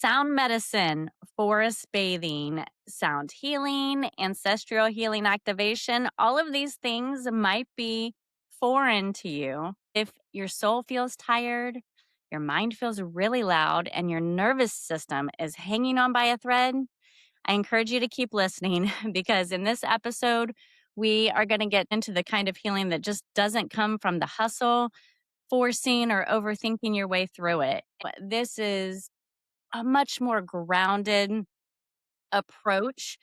Sound medicine, forest bathing, sound healing, ancestral healing activation, all of these things might be foreign to you. If your soul feels tired, your mind feels really loud, and your nervous system is hanging on by a thread, I encourage you to keep listening because in this episode, we are going to get into the kind of healing that just doesn't come from the hustle, forcing, or overthinking your way through it. This is a much more grounded approach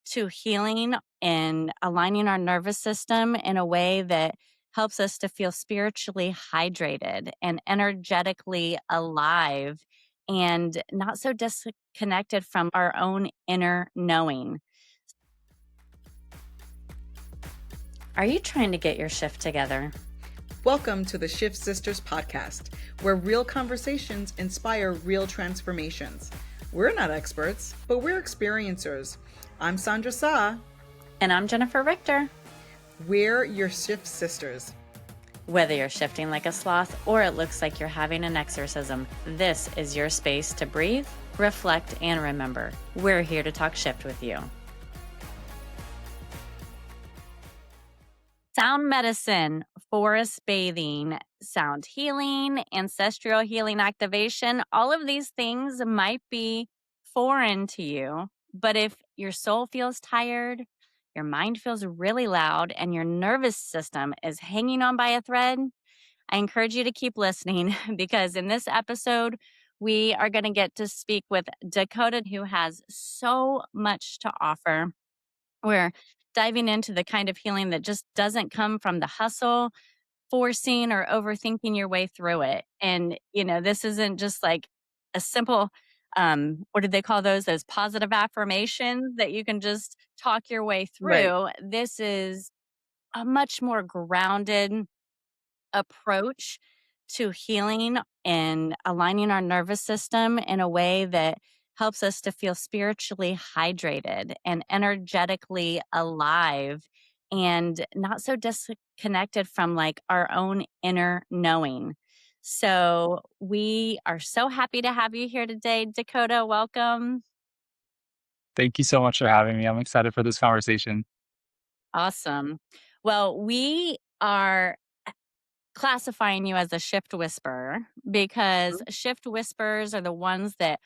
to healing and aligning our nervous system in a way that helps us to feel spiritually hydrated and energetically alive and not so disconnected from our own inner knowing. Are you trying to get your shift together? Welcome to the Shift Sisters podcast, where real conversations inspire real transformations. We're not experts, but we're experiencers. I'm Sandra Sa. And I'm Jennifer Richter. We're your Shift Sisters. Whether you're shifting like a sloth or it looks like you're having an exorcism, this is your space to breathe, reflect, and remember. We're here to talk shift with you. Sound medicine, forest bathing, sound healing, ancestral healing activation, all of these things might be foreign to you. But if your soul feels tired, your mind feels really loud, and your nervous system is hanging on by a thread, I encourage you to keep listening because in this episode, we are going to get to speak with Dakota, who has so much to offer. We're diving into the kind of healing that just doesn't come from the hustle, forcing, or overthinking your way through it. And, this isn't just like a simple, what did they call those? Those positive affirmations that you can just talk your way Right. through. This is a much more grounded approach to healing and aligning our nervous system in a way that helps us to feel spiritually hydrated and energetically alive and not so disconnected from like our own inner knowing. So, we are so happy to have you here today, Dakota. Welcome. Thank you so much for having me. I'm excited for this conversation. Awesome. Well, we are classifying you as a shift whisperer because shift whispers are the ones that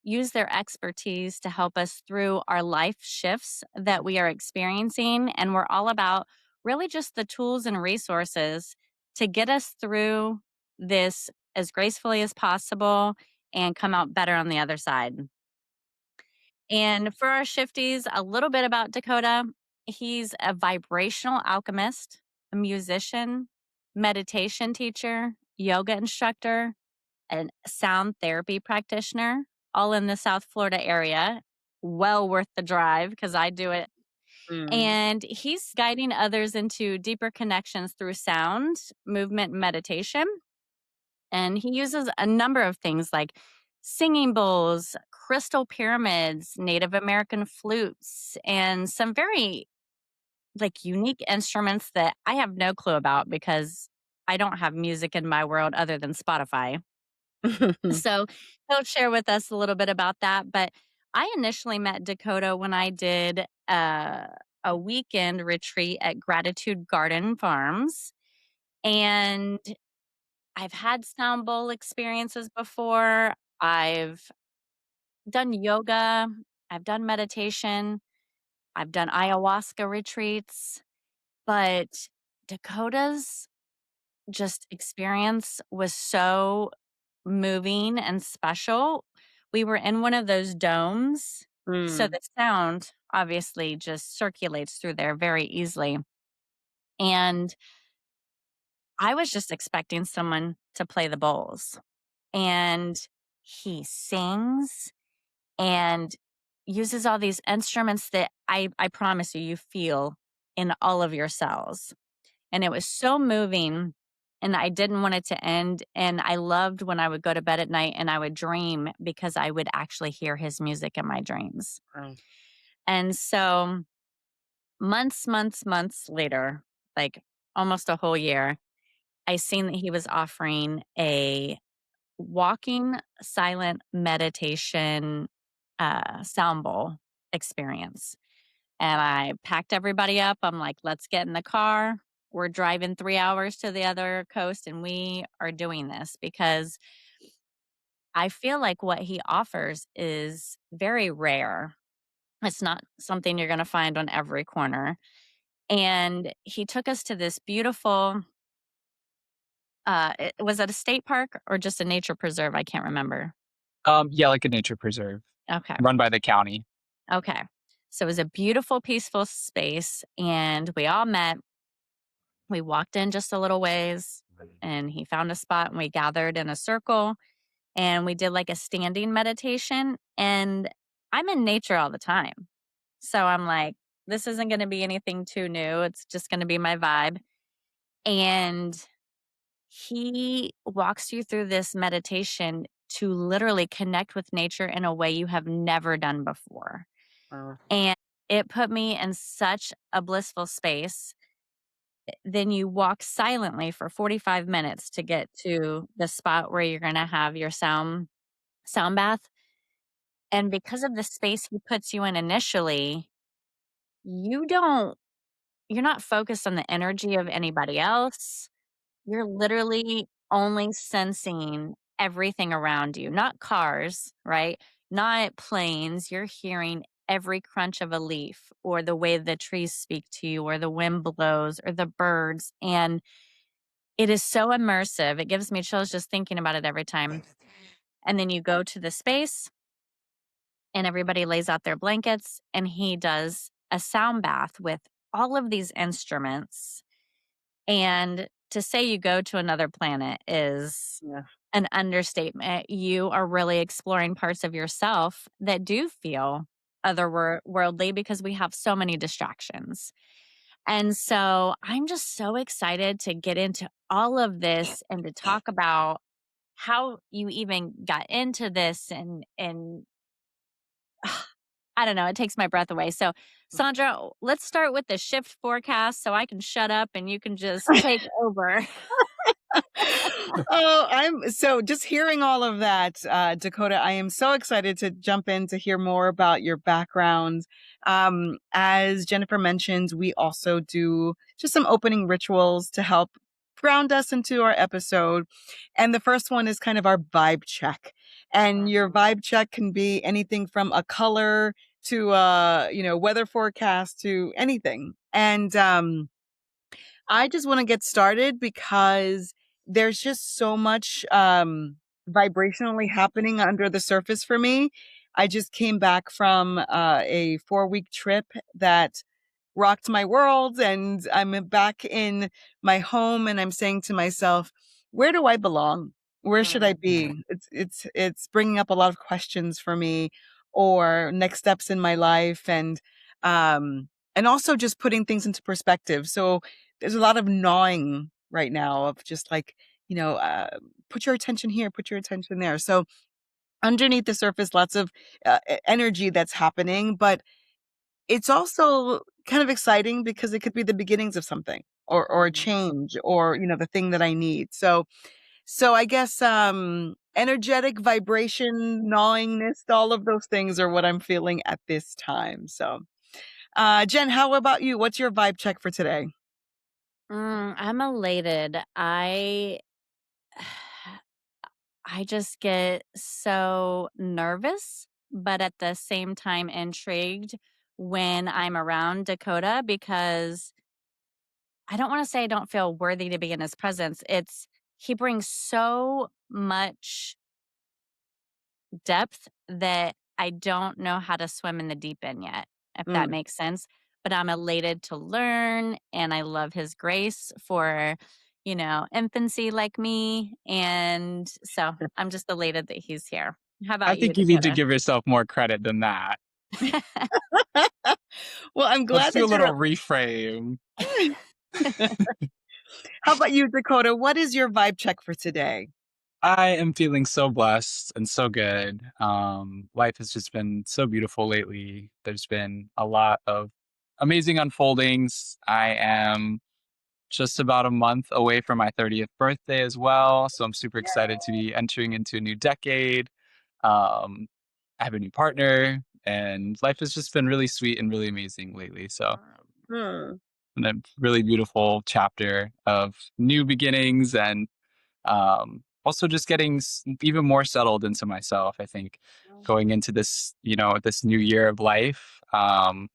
use their expertise to help us through our life shifts that we are experiencing. And we're all about really just the tools and resources to get us through this as gracefully as possible and come out better on the other side. And for our shifties, a little bit about Dakota. He's a vibrational alchemist, a musician, meditation teacher, yoga instructor, and sound therapy practitioner, all in the South Florida area. Well worth the drive because I do it. Mm. And he's guiding others into deeper connections through sound, movement, and meditation. And he uses a number of things like singing bowls, crystal pyramids, Native American flutes, and some very like unique instruments that I have no clue about because I don't have music in my world other than Spotify. So he'll share with us a little bit about that. But I initially met Dakota when I did a weekend retreat at Gratitude Garden Farms. And I've had sound bowl experiences before. I've done yoga. I've done meditation. I've done ayahuasca retreats. But Dakota's just experience was so moving and special. We were in one of those domes, so Mm. the sound obviously just circulates through there very easily. And I was just expecting someone to play the bowls. And he sings and uses all these instruments that I promise you, you feel in all of your cells. And it was so moving, and I didn't want it to end, and I loved when I would go to bed at night and I would dream because I would actually hear his music in my dreams. Wow. And so months later, like almost a whole year, I seen that he was offering a walking silent meditation sound bowl experience. And I packed everybody up. I'm like, let's get in the car. We're driving 3 hours to the other coast and we are doing this because I feel like what he offers is very rare. It's not something you're going to find on every corner. And he took us to this beautiful, was it a state park or just a nature preserve? I can't remember. Yeah, like a nature preserve Okay. run by the county. Okay. So it was a beautiful, peaceful space. And we all met. We walked in just a little ways and he found a spot and we gathered in a circle and we did like a standing meditation. And I'm in nature all the time. So I'm like, this isn't going to be anything too new. It's just going to be my vibe. And he walks you through this meditation to literally connect with nature in a way you have never done before. Uh, And it put me in such a blissful space. Then you walk silently for 45 minutes to get to the spot where you're going to have your sound bath. And because of the space he puts you in initially, you don't you're not focused on the energy of anybody else. You're literally only sensing everything around you, not cars, right? Not planes. You're hearing every crunch of a leaf or the way the trees speak to you or the wind blows or the birds. And it is so immersive. It gives me chills just thinking about it every time. And then you go to the space and everybody lays out their blankets and he does a sound bath with all of these instruments. And to say you go to another planet is yeah. an understatement. You are really exploring parts of yourself that do feel otherworldly because we have so many distractions. And so I'm just so excited to get into all of this and to talk about how you even got into this and I don't know, it takes my breath away. So, Sandra, let's start with the shift forecast so I can shut up and you can just take over. Oh, I'm so just hearing all of that, Dakota. I am so excited to jump in to hear more about your background. As Jennifer mentioned, we also do just some opening rituals to help ground us into our episode. And the first one is kind of our vibe check. And your vibe check can be anything from a color to weather forecast to anything. And I just want to get started because there's just so much vibrationally happening under the surface for me. I just came back from a 4-week trip that rocked my world, and I'm back in my home, and I'm saying to myself, where do I belong? Where should I be? It's bringing up a lot of questions for me, or next steps in my life, and also just putting things into perspective. So there's a lot of gnawing right now of just like, put your attention here, put your attention there. So underneath the surface, lots of energy that's happening, but it's also kind of exciting because it could be the beginnings of something or a change or, the thing that I need. So I guess energetic vibration, gnawingness, all of those things are what I'm feeling at this time. So Jen, how about you? What's your vibe check for today? I'm elated. I just get so nervous, but at the same time intrigued when I'm around Dakota because I don't want to say I don't feel worthy to be in his presence. It's he brings so much depth that I don't know how to swim in the deep end yet, if that Mm. makes sense. But I'm elated to learn and I love his grace for, infancy like me. And so I'm just elated that he's here. How I about you, think you need to Dakota? give yourself more credit than that. Well, I'm Let's glad do a that you're. little reframe. How about you, Dakota? What is your vibe check for today? I am feeling so blessed and so good. Life has just been so beautiful lately. There's been a lot of amazing unfoldings. I am just about a month away from my 30th birthday as well. So I'm super excited to be entering into a new decade. Um, I have a new partner, and life has just been really sweet and really amazing lately. So, Hmm. and a really beautiful chapter of new beginnings and also just getting even more settled into myself. I think going into this, this new year of life, and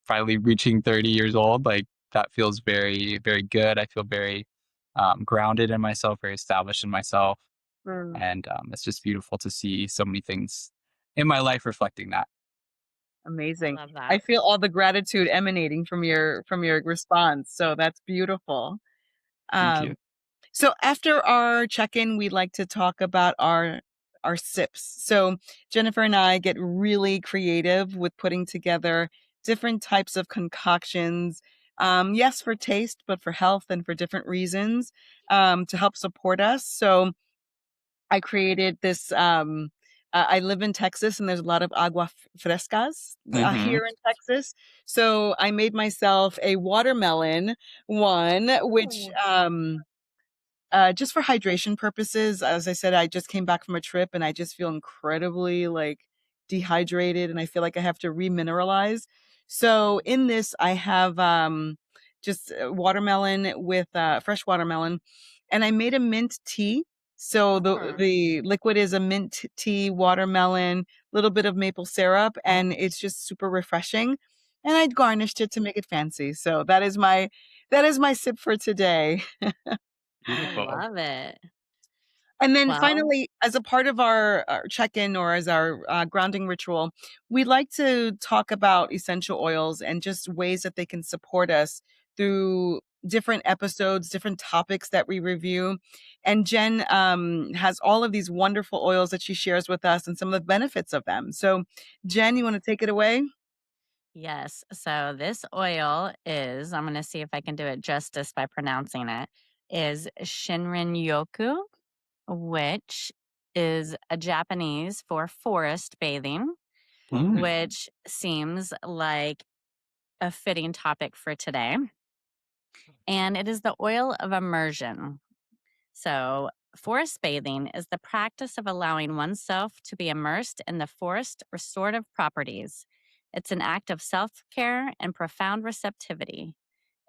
finally reaching 30 years old, like that feels very, very good. I feel very grounded in myself, very established in myself. Hmm. And it's just beautiful to see so many things in my life reflecting that. I Amazing. love I that. feel all the gratitude emanating from your response. So that's beautiful. Thank you. Um, so after our check-in, we like to talk about our sips. So Jennifer and I get really creative with putting together different types of concoctions. Yes, for taste, but for health and for different reasons, to help support us. So I created this. I live in Texas, and there's a lot of frescas Hmm. here in Texas. So I made myself a watermelon one, which just for hydration purposes. As I said, I just came back from a trip and I just feel incredibly like dehydrated and I feel like I have to remineralize. So in this, I have just watermelon with fresh watermelon, and I made a mint tea. So the liquid is a mint tea, watermelon, little bit of maple syrup, and it's just super refreshing. And I garnished it to make it fancy. So that is my sip for today. I Beautiful. love it. And then Well, finally, as a part of our check-in or as our grounding ritual, we like to talk about essential oils and just ways that they can support us through different episodes, different topics that we review. And Jen has all of these wonderful oils that she shares with us and some of the benefits of them. So, Jen, you want to take it away? yes. So this oil is, I'm going to see if I can do it justice by pronouncing it, is Shinrin Yoku, which is a Japanese for forest bathing, Mm. which seems like a fitting topic for today. And it is the oil of immersion. So, forest bathing is the practice of allowing oneself to be immersed in the forest restorative properties. It's an act of self care and profound receptivity.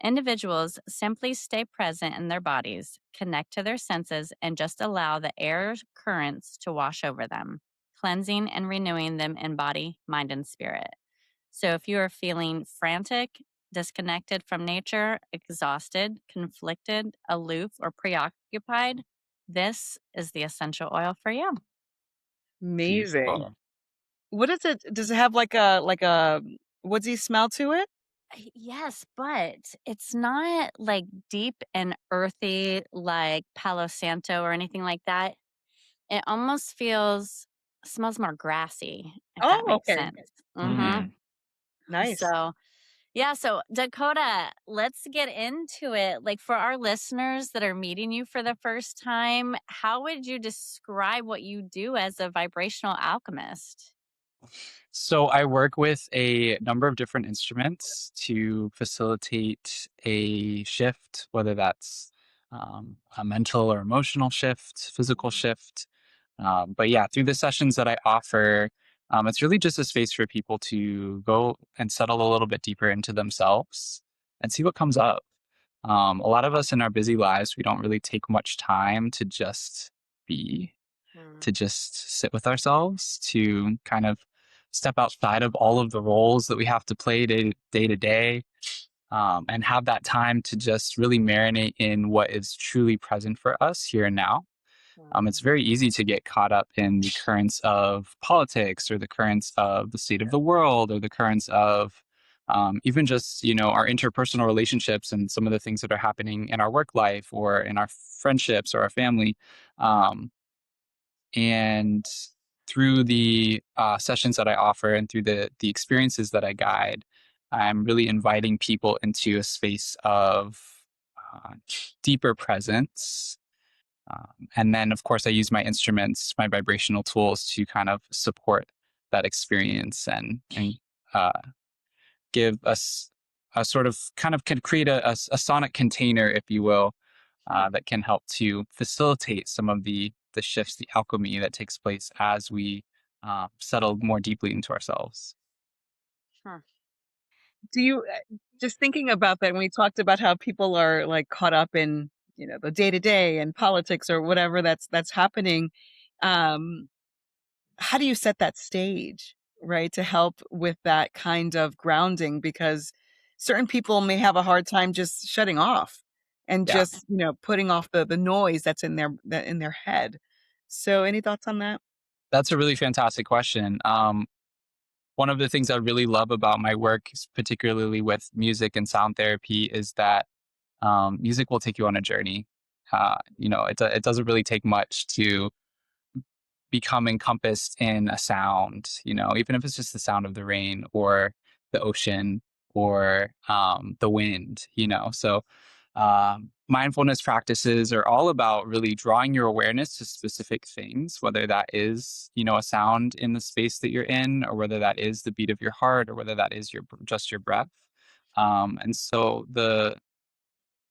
Individuals simply stay present in their bodies, connect to their senses, and just allow the air currents to wash over them, cleansing and renewing them in body, mind, and spirit. So if you are feeling frantic, disconnected from nature, exhausted, conflicted, aloof, or preoccupied, this is the essential oil for you. Amazing. Beautiful. What is it? Does it have like a woodsy smell to it? Yes, but it's not like deep and earthy like Palo Santo or anything like that. It almost smells more grassy, if that Oh, makes okay. sense. hmm Mm. Nice. So, yeah, so Dakota, let's get into it. Like for our listeners that are meeting you for the first time, how would you describe what you do as a vibrational alchemist? So I work with a number of different instruments to facilitate a shift, whether that's a mental or emotional shift, physical shift. But yeah, through the sessions that I offer, it's really just a space for people to go and settle a little bit deeper into themselves and see what comes up. A lot of us in our busy lives, we don't really take much time to just be, Mm, to just sit with ourselves, to kind of step outside of all of the roles that we have to play day to day, and have that time to just really marinate in what is truly present for us here and now. It's mm, very easy to get caught up in the currents of politics or the currents of the state of the world or the currents of even just our interpersonal relationships and some of the things that are happening in our work life or in our friendships or our family. Um, and through the sessions that I offer and through the experiences that I guide, I'm really inviting people into a space of uh, deeper presence. And then, of course, I use my instruments, my vibrational tools to kind of support that experience and uh, give us sort of kind of can create a sonic container, if you will, that can help to facilitate some of the shifts, the alchemy that takes place as we settle more deeply into ourselves. Huh. Do you just thinking about that when we talked about how people are like caught up in, the day to day and politics or whatever that's happening, um, how do you set that stage, right, to help with that kind of grounding? Because certain people may have a hard time just shutting off and Yeah, just, putting off the noise that's in their head. So any thoughts on that? that's a really fantastic question. One of the things I really love about my work, particularly with music and sound therapy, is that music will take you on a journey. It doesn't really take much to become encompassed in a sound, even if it's just the sound of the rain or the ocean or the wind, So mindfulness practices are all about really drawing your awareness to specific things, whether that is, a sound in the space that you're in, or whether that is the beat of your heart, or whether that is just your breath. And so the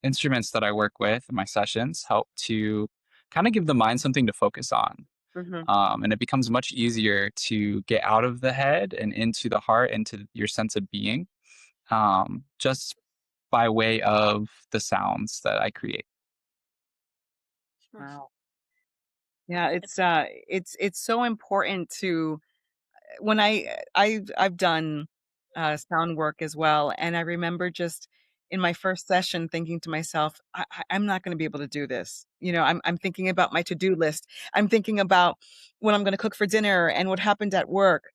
instruments that I work with in my sessions help to kind of give the mind something to focus on, Hmm. and it becomes much easier to get out of the head and into the heart, into your sense of being, just by way of the sounds that I create. Wow. Yeah, it's so important to when I've done sound work as well, and I remember just in my first session thinking to myself, I'm not going to be able to do this. I'm thinking about my to do list. I'm thinking about what I'm going to cook for dinner and what happened at work.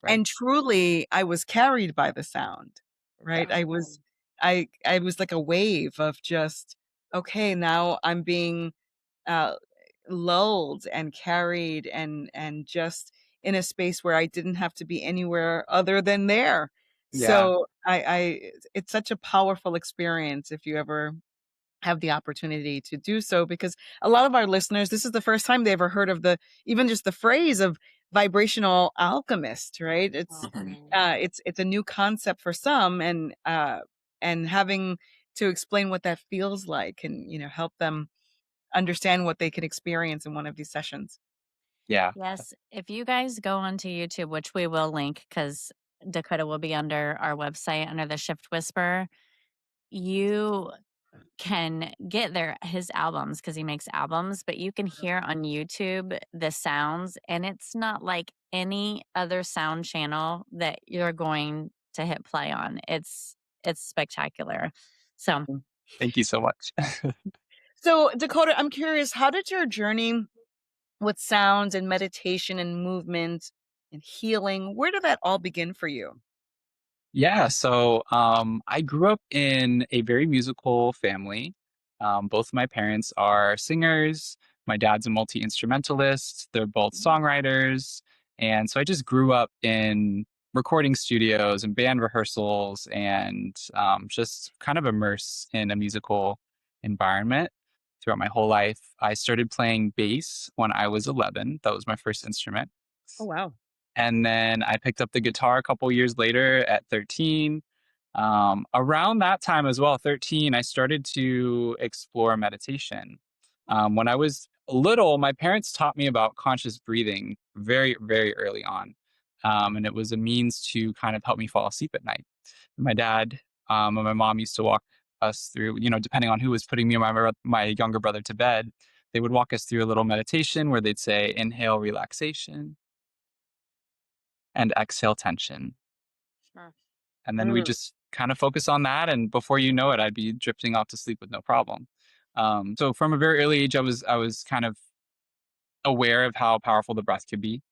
Right. And truly, I was carried by the sound. Right, Yeah. I was like a wave of just okay. Now I'm being uh, lulled and carried and just in a space where I didn't have to be anywhere other than there. Yeah. So it's such a powerful experience if you ever have the opportunity to do so, because a lot of our listeners, this is the first time they ever heard of the even just the phrase of vibrational alchemist, right? Mhm. It's a new concept for some, and having to explain what that feels like and help them understand what they could experience in one of these sessions. Yeah. Yes, if you guys go onto YouTube, which we will link because Dakota will be under our website under the Shift Whisper, you can get his albums because he makes albums, but you can hear on YouTube the sounds, and it's not like any other sound channel that you're going to hit play on. It's spectacular. So Thank you so much. So, Dakota, I'm curious, how did your journey with sounds and meditation and movement and healing, where did that all begin for you? Yeah, so I grew up in a very musical family. Both of my parents are singers. My dad's a multi instrumentalist. They're both songwriters. And so I just grew up in recording studios and band rehearsals and just kind of immersed in a musical environment throughout my whole life. I started playing bass when I was 11. That was my first instrument. Oh, wow. And then I picked up the guitar a couple years later at 13. Around that time as well, 13, I started to explore meditation. When I was little, my parents taught me about conscious breathing very, very early on. And it was a means to kind of help me fall asleep at night. My dad and my mom used to walk us through, depending on who was putting me and my younger brother to bed, they would walk us through a little meditation where they'd say, inhale, relaxation, and exhale tension. Sure. And then we Mm. just kind of focus on that. And before you know it, I'd be drifting off to sleep with no problem. So from a very early age, I was kind of aware of how powerful the breath could be.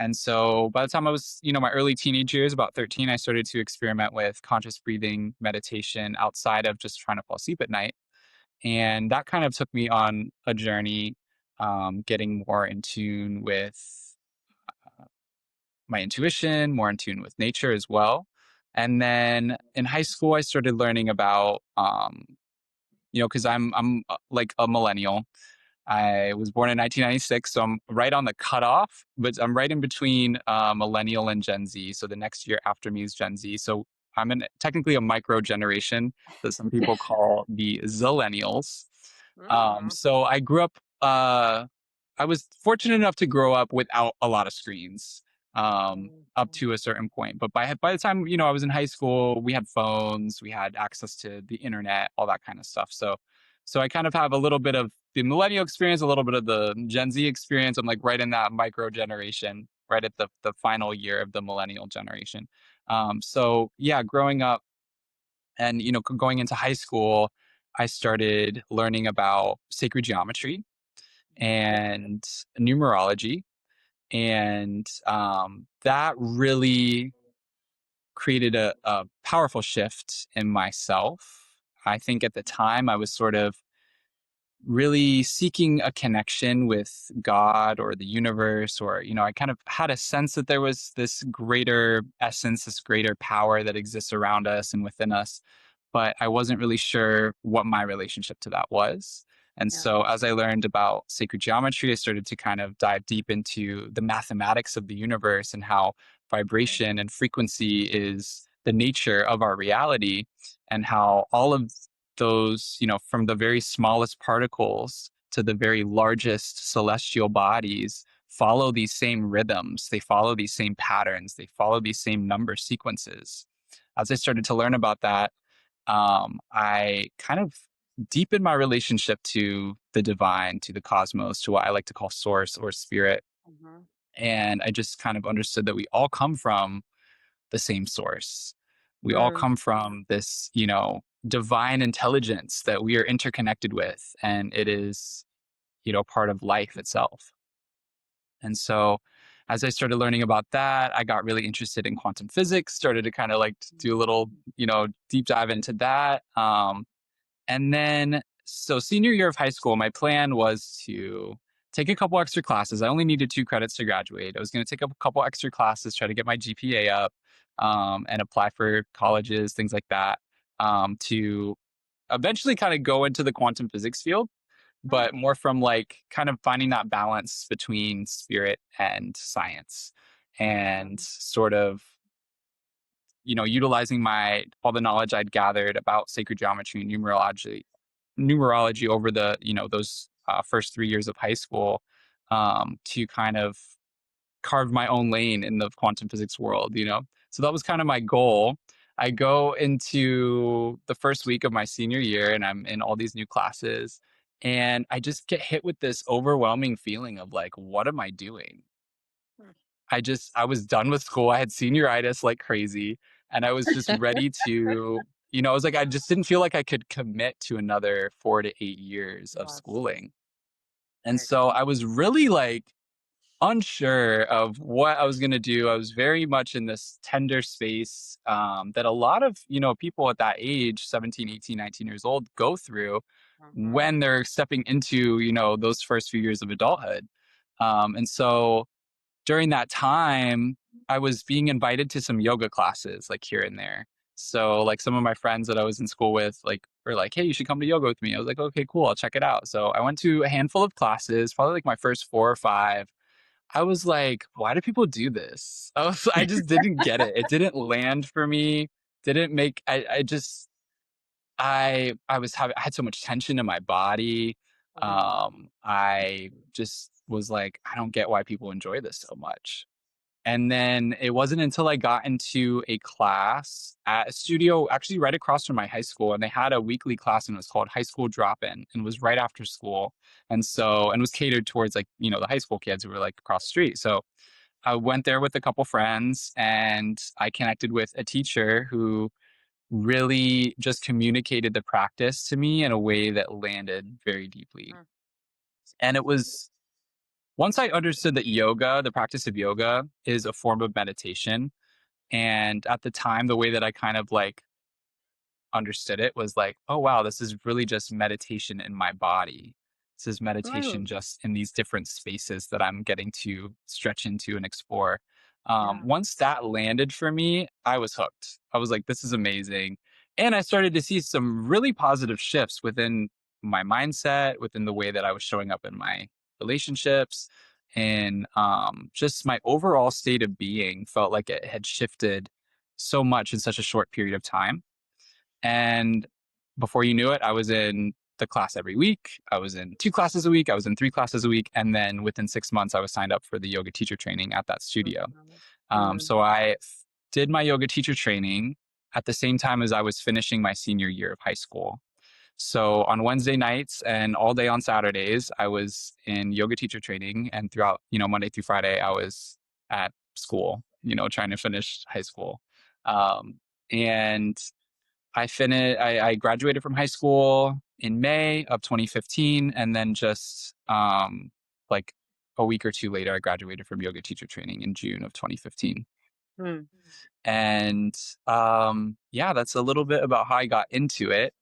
And so by the time I was, my early teenage years, about 13, I started to experiment with conscious breathing meditation outside of just trying to fall asleep at night. And that kind of took me on a journey, getting more in tune with my intuition, more in tune with nature as well. And then in high school, I started learning about, because I'm like a millennial. I was born in 1996, so I'm right on the cutoff, but I'm right in between millennial and Gen Z. So the next year after me is Gen Z. So I'm technically a micro generation that some people call the zillennials. Mm. So I grew up. I was fortunate enough to grow up without a lot of screens, up Mhm. to a certain point. But by the time I was in high school, we had phones, we had access to the internet, all that kind of stuff. So I kind of have a little bit of the millennial experience, a little bit of the Gen Z experience. I'm like right in that micro generation, right at the final year of the millennial generation. So yeah, growing up and going into high school, I started learning about sacred geometry and numerology, and that really created a powerful shift in myself. I think at the time I was sort of really seeking a connection with God or the universe, or, I kind of had a sense that there was this greater essence, this greater power that exists around us and within us. But I wasn't really sure what my relationship to that was. And Yeah. so as I learned about sacred geometry, I started to kind of dive deep into the mathematics of the universe and how vibration and frequency is the nature of our reality, and how all of those, from the very smallest particles to the very largest celestial bodies, follow these same rhythms. They follow these same patterns. They follow these same number sequences. As I started to learn about that, I kind of deepened my relationship to the divine, to the cosmos, to what I like to call source or spirit. Mhm. And I just kind of understood that we all come from the same source. We all Mm. come from this, divine intelligence that we are interconnected with, and it is, part of life itself. And so, as I started learning about that, I got really interested in quantum physics, started to kind of like do a little, deep dive into that. And then, so senior year of high school, my plan was to take a couple extra classes. I only needed 2 credits to graduate. I was going to take up a couple extra classes, try to get my GPA up, and apply for colleges, things like that, to eventually kind of go into the quantum physics field, Mm. but more from like kind of finding that balance between spirit and science, and Mhm. sort of utilizing my all the knowledge I'd gathered about sacred geometry and numerology over the those first 3 years of high school, to kind of carve my own lane in the quantum physics world. So that was kind of my goal. I go into the first week of my senior year and I'm in all these new classes, and I just get hit with this overwhelming feeling of like, what am I doing? Mm. I was done with school. I had senioritis like crazy, and I was just ready to, I was like, I just didn't feel like I could commit to another 4 to 8 years of Yes. schooling. And so I was really like unsure of what I was going to do. I was very much in this tender space, that a lot of, people at that age, 17, 18, 19 years old, go through Mhm. when they're stepping into, those first few years of adulthood. And so during that time, I was being invited to some yoga classes, like here and there. So, like some of my friends that I was in school with, like, were like, "Hey, you should come to yoga with me." I was like, "Okay, cool, I'll check it out." So I went to a handful of classes, probably like my first 4 or 5. I was like, "Why do people do this?" I just didn't get it. It didn't land for me. Didn't make. I just I had so much tension in my body. Mhm. I just was like, I don't get why people enjoy this so much. And then it wasn't until I got into a class at a studio actually right across from my high school, and they had a weekly class, and it was called High School Drop-In, and it was right after school. And was catered towards like, the high school kids who were like across the street. So I went there with a couple friends, and I connected with a teacher who really just communicated the practice to me in a way that landed very deeply. Mm. And it was once I understood that yoga, the practice of yoga, is a form of meditation. And at the time, the way that I kind of like understood it was like, oh, wow, this is really just meditation in my body. This is meditation Right. just in these different spaces that I'm getting to stretch into and explore. Yeah. Once that landed for me, I was hooked. I was like, this is amazing. And I started to see some really positive shifts within my mindset, within the way that I was showing up in my relationships. And just my overall state of being felt like it had shifted so much in such a short period of time. And before you knew it, I was in the class every week. I was in 2 classes a week. I was in 3 classes a week. And then within 6 months, I was signed up for the yoga teacher training at that studio. Mm, So I did my yoga teacher training at the same time as I was finishing my senior year of high school. So on Wednesday nights and all day on Saturdays, I was in yoga teacher training, and throughout, Monday through Friday, I was at school, trying to finish high school. And I graduated from high school in May of 2015, and then just like a week or two later, I graduated from yoga teacher training in June of 2015. mm. And yeah, that's a little bit about how I got into it.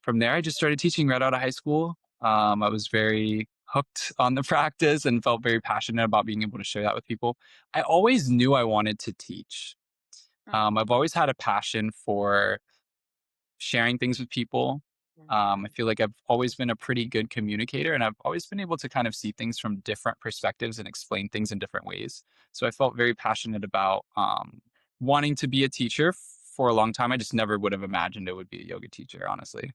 From there, I just started teaching right out of high school. I was very hooked on the practice and felt very passionate about being able to share that with people. I always knew I wanted to teach. I've always had a passion for sharing things with people. I feel like I've always been a pretty good communicator, and I've always been able to kind of see things from different perspectives and explain things in different ways. So I felt very passionate about wanting to be a teacher for a long time. I just never would have imagined it would be a yoga teacher, honestly.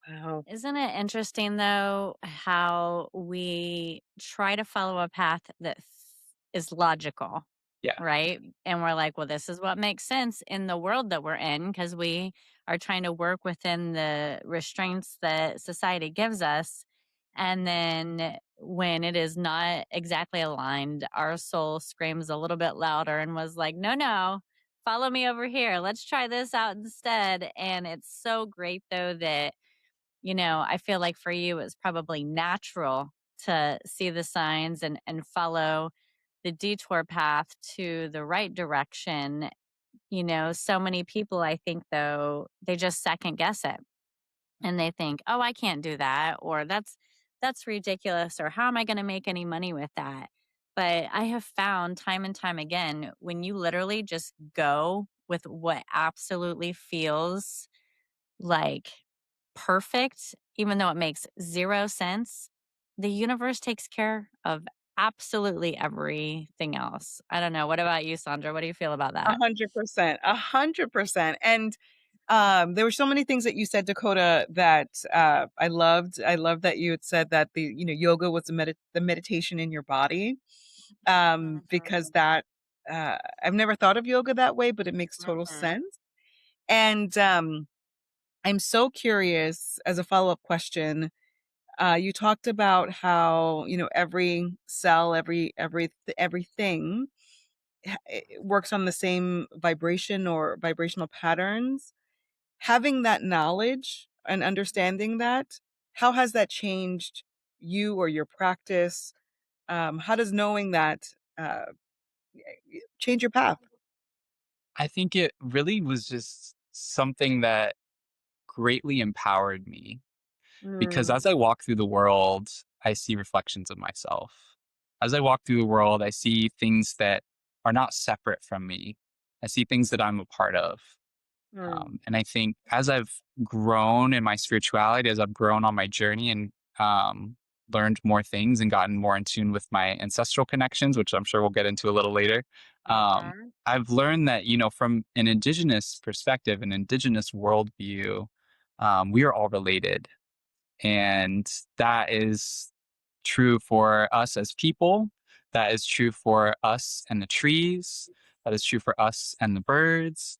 Wow. Isn't it interesting though how we try to follow a path that is logical, Yeah. right? And we're like, well, this is what makes sense in the world that we're in because we are trying to work within the restraints that society gives us. And then when it is not exactly aligned, our soul screams a little bit louder and was like, no, no, follow me over here. Let's try this out instead. And it's so great though that I feel like for you, it's probably natural to see the signs and follow the detour path to the right direction. So many people, I think, though, they just second guess it and they think, oh, I can't do that, or that's ridiculous, or how am I going to make any money with that? But I have found time and time again, when you literally just go with what absolutely feels like perfect, even though it makes 0 sense, the universe takes care of absolutely everything else. I don't know. What about you, Sandra? What do you feel about that? 100%, 100%. And there were so many things that you said, Dakota, that I loved. I love that you had said that yoga was the meditation in your body, because that I've never thought of yoga that way, but it makes total Mhm. sense. And I'm so curious, as a follow-up question, you talked about how, every cell, everything it works on the same vibration or vibrational patterns. Having that knowledge and understanding that, how has that changed you or your practice? How does knowing that uh, change your path? I think it really was just something that greatly empowered me, because Mm, as I walk through the world, I see reflections of myself. As I walk through the world, I see things that are not separate from me. I see things that I'm a part of. mm, And I think as I've grown in my spirituality, as I've grown on my journey and learned more things and gotten more in tune with my ancestral connections, which I'm sure we'll get into a little later, Mhm. I've learned that, from an indigenous perspective, an indigenous worldview, we are all related. And that is true for us as people. That is true for us and the trees. That is true for us and the birds.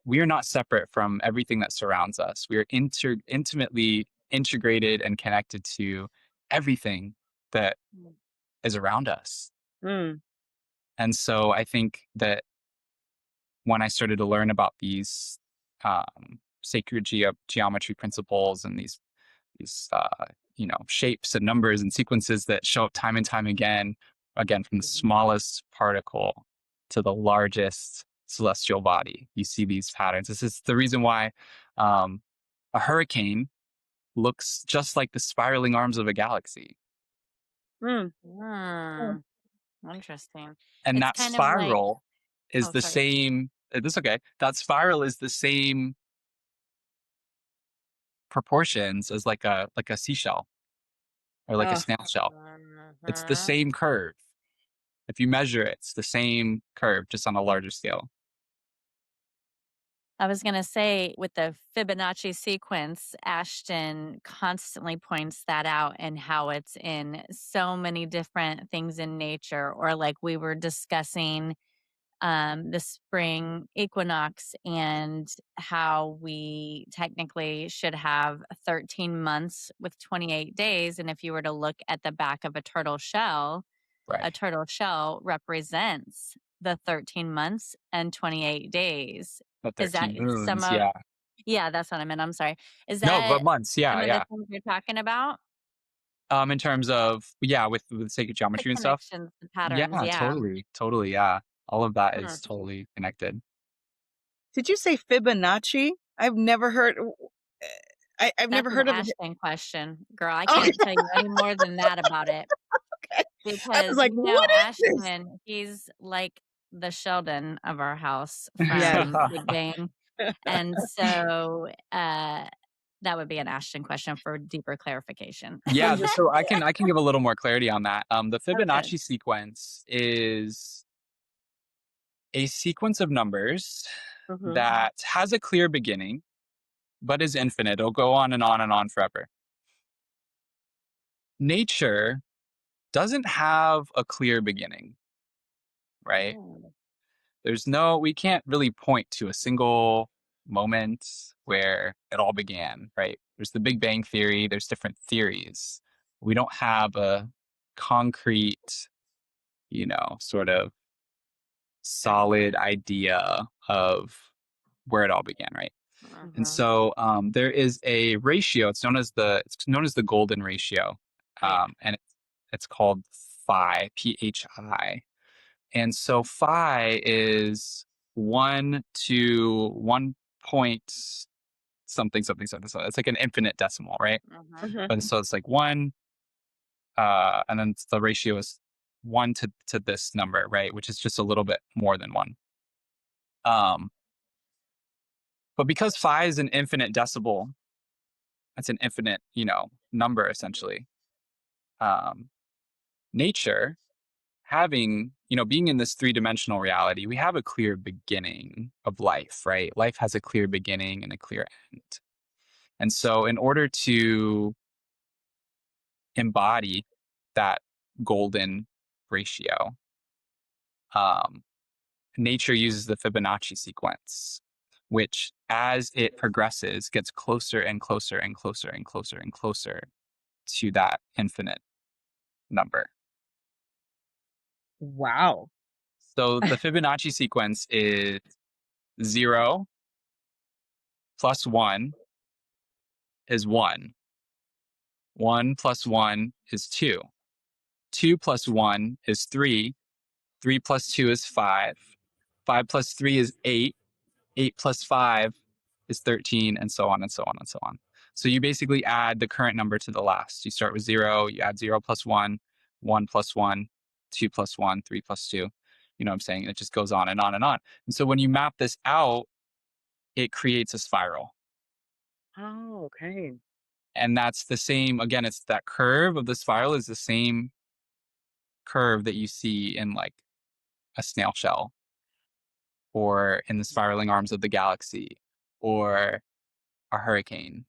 We are not separate from everything that surrounds us. We are intimately integrated and connected to everything that is around us. mm, And so I think that when I started to learn about these sacred geometry principles and these shapes and numbers and sequences that show up time and time again from the smallest particle to the largest celestial body, you see these patterns. This is the reason why um, a hurricane looks just like the spiraling arms of a galaxy, mm, mm. Mm, interesting. and It's that kind of like, spiral is oh, the sorry. same. This okay. That spiral is the same proportions as like a seashell or like a Oh, snail shell. It's the Mhm. same curve. If you measure it, it's the same curve, just on a larger scale. I was going to say with the Fibonacci sequence, Ashton constantly points that out and how it's in so many different things in nature. Or, like, we were discussing the spring equinox and how we technically should have 13 months with 28 days. And if you were to look at the back of a Right. turtle shell represents the 13 months and 28 days. The Is that 13 some moons. of, Yeah. yeah, that's what I meant. I'm sorry. Is No, but that months. some Yeah. of the Yeah. things you're talking about? In terms of, yeah, with sacred The geometry and stuff. connections, the patterns. Yeah, Yeah. totally. Totally. Yeah. All of that Hmm. is totally connected. Did you say Fibonacci? I've never heard. I've That's never an heard of it. Ashton question, girl. I Okay, can't tell you any more than that about it okay. I was because, like, what is this? Ashton, he's like the Sheldon of our house Yes. from Big Bang. And so that would be an Ashton question for deeper clarification. Yeah, Understood. so I can give a little more clarity on that. The Okay. Fibonacci sequence is a sequence of numbers Mhm. that has a clear beginning, but is infinite. It'll go on and on and on forever. Nature doesn't have a clear beginning, right? Oh. We can't really point to a single moment where it all began, right? There's the Big Bang Theory, there's different theories. We don't have a concrete, sort of solid idea of where it all began, right? And Mhm. so there is a ratio. It's known as the golden ratio, Right. and it's called phi. And so phi is 1 to 1 point something something something. So it's like an infinite decimal, right? Mhm. Mhm. But so it's like one, and then the ratio is 1 to this number, right? Which is just a little bit more than one. Um, but because phi is an infinite decibel, it's an infinite, number essentially. Um, Nature having, being in this three-dimensional reality, we have a clear beginning of life, right? Life has a clear beginning and a clear end. And so in order to embody that golden ratio, um, nature uses the Fibonacci sequence, which as it progresses gets closer and closer and closer and closer and closer to that infinite number. Wow. So the Fibonacci sequence is 0 plus 1 is 1. 1 plus 1 is 2. 2 plus 1 is 3. 3 plus 2 is 5. 5 plus 3 is 8. 8 plus 5 is 13, and so on and so on and so on. So you basically add the current number to the last. You start with 0, you add 0 plus 1, 1 plus 1, 2 plus 1, 3 plus 2. You know what I'm saying? It just goes on and on and on. And so when you map this out, it creates a spiral. Oh, okay. And that's the same, again, it's that curve of the spiral is the same curve that you see in like a snail shell or in the spiraling arms of the galaxy or a hurricane.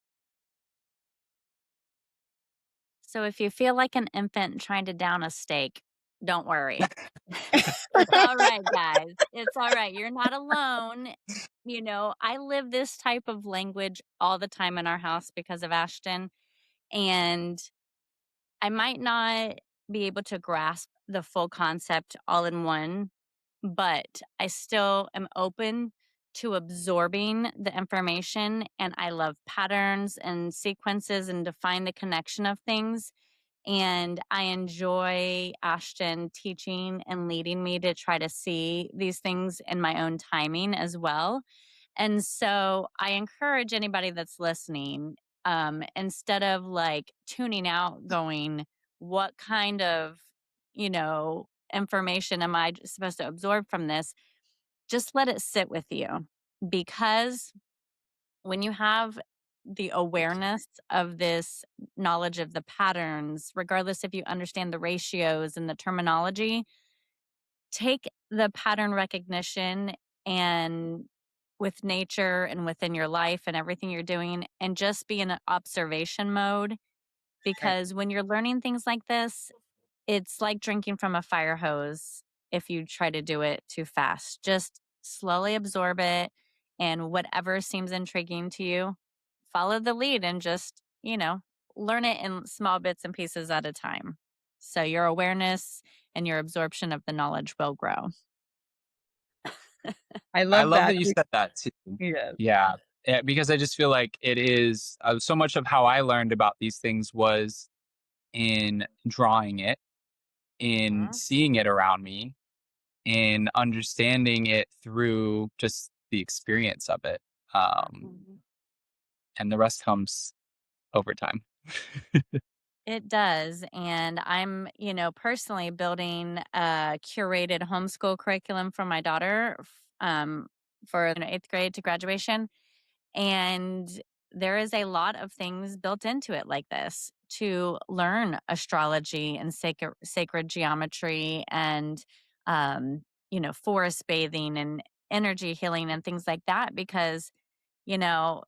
So if you feel like an infant trying to down a steak, don't worry. It's all right, guys. It's all right. You're not alone. I live this type of language all the time in our house because of Ashton. And I might not be able to grasp the full concept all in one, but I still am open to absorbing the information. And I love patterns and sequences and define the connection of things. And I enjoy Ashton teaching and leading me to try to see these things in my own timing as well. And so I encourage anybody that's listening, instead of like tuning out, going, what kind of, information am I supposed to absorb from this? Just let it sit with you because when you have the awareness of this knowledge of the patterns, regardless if you understand the ratios and the terminology, take the pattern recognition and with nature and within your life and everything you're doing, and just be in an observation mode. Right. Because when you're learning things like this, it's like drinking from a fire hose if you try to do it too fast. Just slowly absorb it, and whatever seems intriguing to you, follow the lead and just, learn it in small bits and pieces at a time. So your awareness and your absorption of the knowledge will grow. I I love love that that. you said that too. Yes. Yeah. Because I just feel like it is so much of how I learned about these things was in drawing it, in Mhm. seeing it around me, in understanding it through just the experience of it. Um, Mhm. and the rest comes over time. It does. And I'm, personally building a curated homeschool curriculum for my daughter for eighth grade to graduation. And there is a lot of things built into it like this to learn astrology and sacred geometry and, forest bathing and energy healing and things like that, because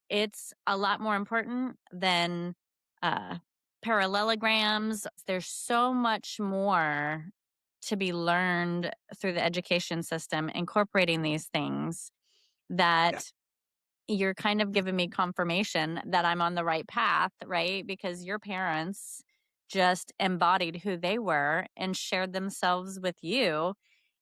it's a lot more important than uh, parallelograms. There's so much more to be learned through the education system, incorporating these things, Yeah. that you're kind of giving me confirmation that I'm on the right path, right? Because your parents just embodied who they were and shared themselves with you.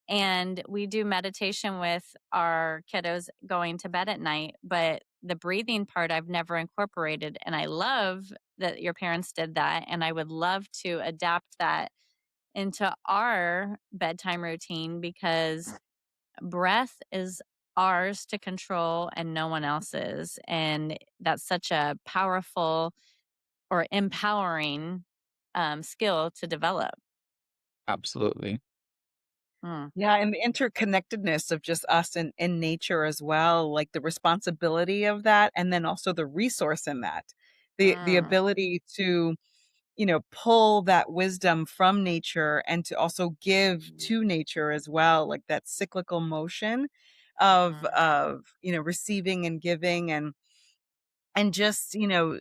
And we do meditation with our kiddos going to bed at night, but the breathing part I've never incorporated. And I love that your parents did that. And I would love to adapt that into our bedtime routine, because breath is ours to control and no one else's. And that's such a powerful or empowering skill to develop. Absolutely. Mm. Yeah, and the interconnectedness of just us and nature as well, like the responsibility of that, and then also the resource in that. The Mm. ability to, pull that wisdom from nature and to also give to nature as well, like that cyclical motion Mhm. of receiving and giving and just,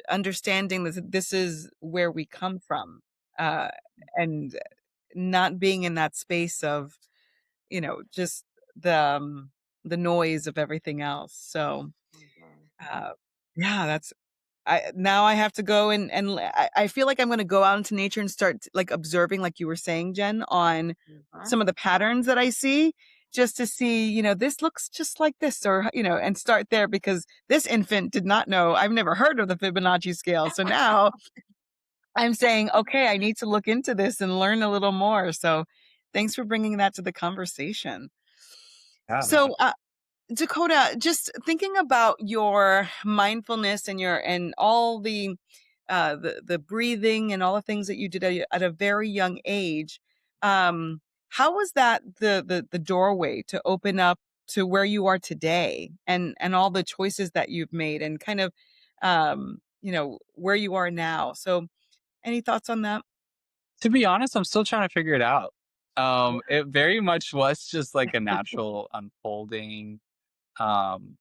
understanding that this is where we come from. Uh and not being in that space of just the the noise of everything else. So, Mhm. uh, yeah, that's I now I have to go and I feel like I'm going to go out into nature and start like observing, like you were saying, Jen, on Mhm. some of the patterns that I see, just to see, this looks just like this, or and start there because this infant did not know. I've never heard of the Fibonacci scale, so now I'm saying, okay, I need to look into this and learn a little more. So, thanks for bringing that to the conversation. Yeah. So, Dakota, just thinking about your mindfulness and all the breathing and all the things that you did at a very young age, how was that the doorway to open up to where you are today and all the choices that you've made and kind of where you are now? So, any thoughts on that? To be honest, I'm still trying to figure it out. It very much was just like a natural unfolding. Um,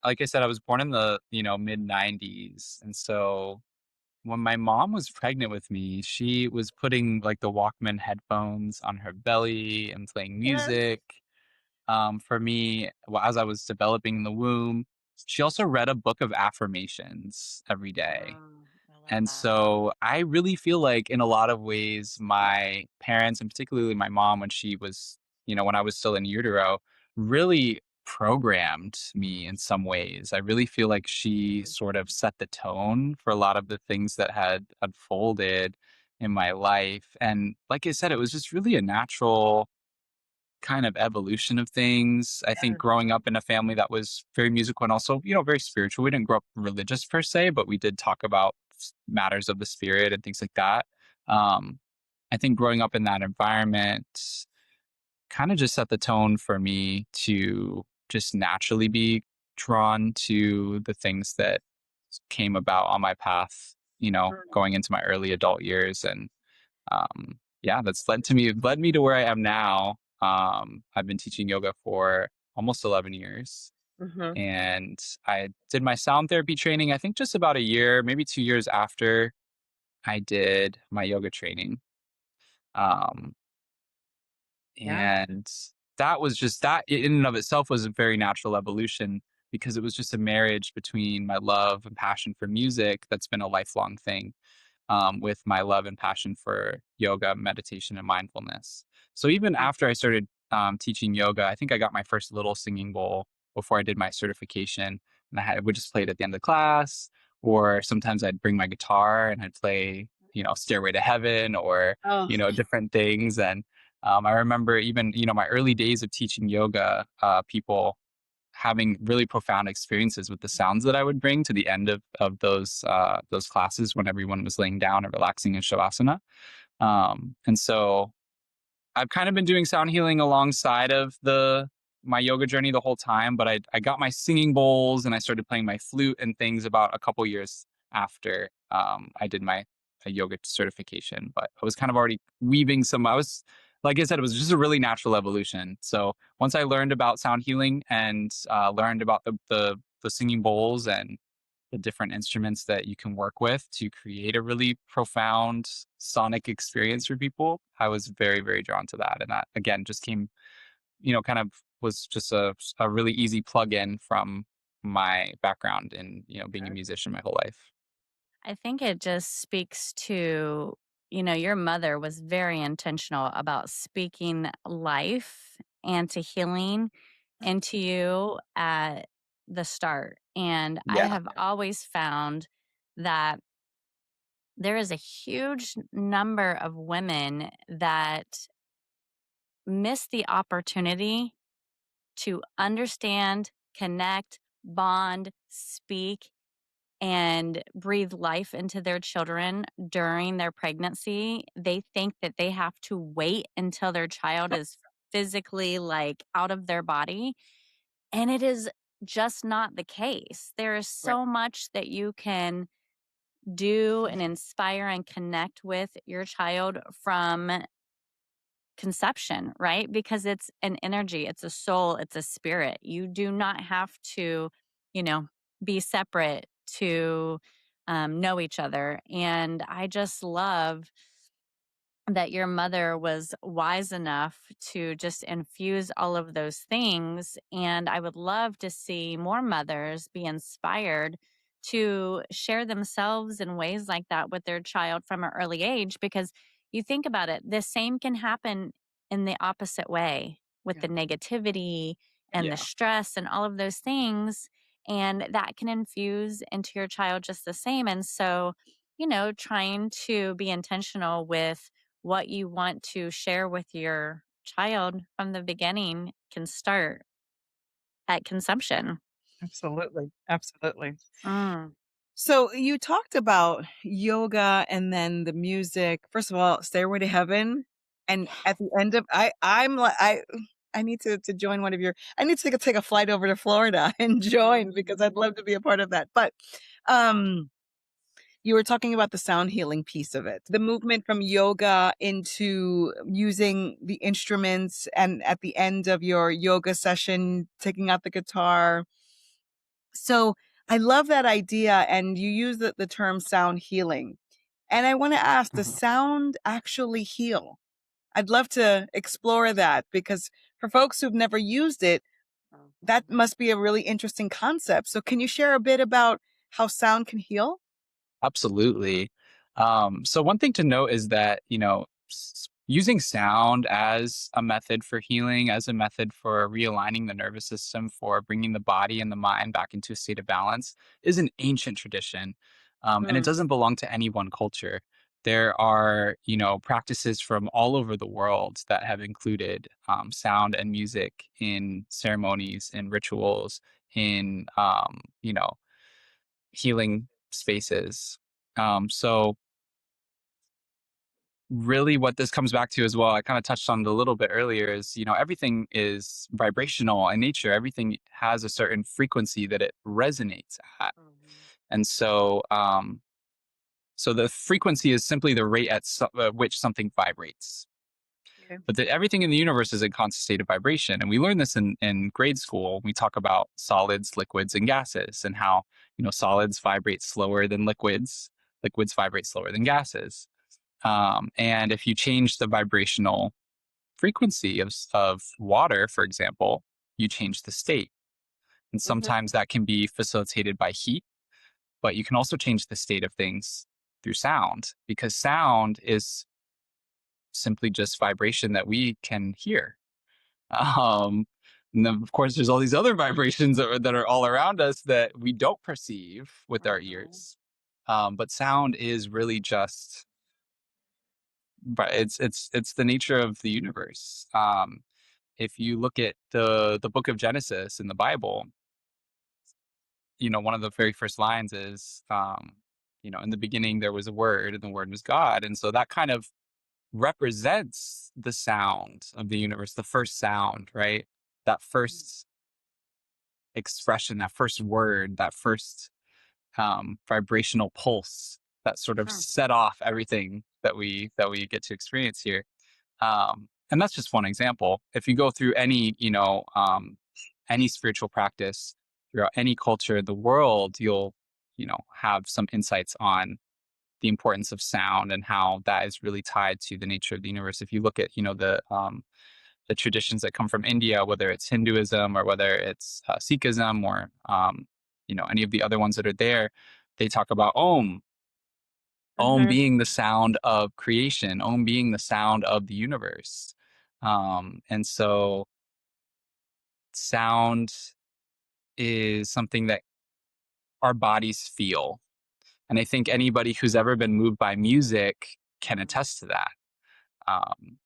like I said, I was born in the, mid 90s. And so when my mom was pregnant with me, she was putting like the Walkman headphones on her belly and playing Yes. music for me as I was developing in the womb. She also read a book of affirmations every day. I love And that. so I really feel like in a lot of ways, my parents, and particularly my mom, when she was, when I was still in utero, really programmed me in some ways. I really feel like she sort of set the tone for a lot of the things that had unfolded in my life. And like I said, it was just really a natural kind of evolution of things. I think growing up in a family that was very musical and also, very spiritual. We didn't grow up religious per se, but we did talk about matters of the spirit and things like that. Um, I think growing up in that environment kind of just set the tone for me to just naturally be drawn to the things that came about on my path, going into my early adult years. And yeah, that's led me to where I am now. I've been teaching yoga for almost 11 years. Hmm. And I did my sound therapy training, I think just about a year, maybe 2 years after I did my yoga training. Um, Yeah. and that was just that in and of itself was a very natural evolution because it was just a marriage between my love and passion for music that's been a lifelong thing, with my love and passion for yoga, meditation, and mindfulness. So even after I started teaching yoga, I think I got my first little singing bowl before I did my certification, and would just play it at the end of class, or sometimes I'd bring my guitar and I'd play, "Stairway to Heaven" or Oh, different things. And I remember even my early days of teaching yoga, people having really profound experiences with the sounds that I would bring to the end of those classes when everyone was laying down and relaxing in shavasana. And so I've kind of been doing sound healing alongside of the my yoga journey the whole time, but I got my singing bowls and I started playing my flute and things about a couple years after I did my yoga certification. But I was kind of already weaving some. I was like I said, it was just a really natural evolution. So once I learned about sound healing and learned about the singing bowls and the different instruments that you can work with to create a really profound sonic experience for people, I was very, very drawn to that. And that again just came, kind of was just a really easy plug-in from my background in, being a musician my whole life. I think it just speaks to, your mother was very intentional about speaking life and to healing into you at the start. And I yeah. have always found that there is a huge number of women that miss the opportunity to understand, connect, bond, speak, and breathe life into their children during their pregnancy. They think that they have to wait until their child is physically like out of their body. And it is just not the case. There is Right. so much that you can do and inspire and connect with your child from conception, right? Because it's an energy, it's a soul, it's a spirit. You do not have to, you know, be separate to know each other. And I just love that your mother was wise enough to just infuse all of those things. And I would love to see more mothers be inspired to share themselves in ways like that with their child from an early age. Because you think about it, the same can happen in the opposite way with Yeah. the negativity and the Yeah. stress and all of those things. And that can infuse into your child just the same. And so, trying to be intentional with what you want to share with your child from the beginning can start at consumption. Absolutely. Absolutely. Mm. So you talked about yoga and then the music. First of all, Stairway to Heaven. And at the end of I'm like I need to join one of your I need to take a flight over to Florida and join because I'd love to be a part of that. But um you were talking about the sound healing piece of it. The movement from yoga into using the instruments and at the end of your yoga session taking out the guitar. So I love that idea. And you use the term sound healing. And I want to ask, does Mhm. sound actually heal? I'd love to explore that because for folks who've never used it, that must be a really interesting concept. So can you share a bit about how sound can heal? Absolutely. So one thing to note is that, using sound as a method for healing, as a method for realigning the nervous system, for bringing the body and the mind back into a state of balance, is an ancient tradition. And it Mm, doesn't belong to any one culture. There are, practices from all over the world that have included sound and music in ceremonies, in rituals, in, healing spaces. So really what this comes back to as well, I kind of touched on it a little bit earlier, is, everything is vibrational in nature. Everything has a certain frequency that it resonates at. And so the frequency is simply the rate at which something vibrates. Okay. But everything in the universe is in constant state of vibration. And we learn this in grade school. We talk about solids, liquids, and gases, and how, solids vibrate slower than liquids, liquids vibrate slower than gases. And if you change the vibrational frequency of water, for example, you change the state. And Hmm. sometimes that can be facilitated by heat, but you can also change the state of things through sound, because sound is simply just vibration that we can hear. Um, and then, of course, there's all these other vibrations that are all around us that we don't perceive with our Mhm. ears. But sound is really just, but it's the nature of the universe. If you look at the book of Genesis in the Bible, one of the very first lines is, in the beginning there was a word, and the word was God, and so that kind of represents the sound of the universe, the first sound, right? That first expression, that first word, that first vibrational pulse that sort of Hmm. set off everything that we get to experience here. And that's just one example. If you go through any spiritual practice throughout any culture in the world, you'll have some insights on the importance of sound and how that is really tied to the nature of the universe. If you look at the traditions that come from India, whether it's Hinduism or whether it's Sikhism or any of the other ones that are there, they talk about Om, Om Hmm. being the sound of creation, Om being the sound of the universe. And so sound is something that our bodies feel. And I think anybody who's ever been moved by music can attest to that.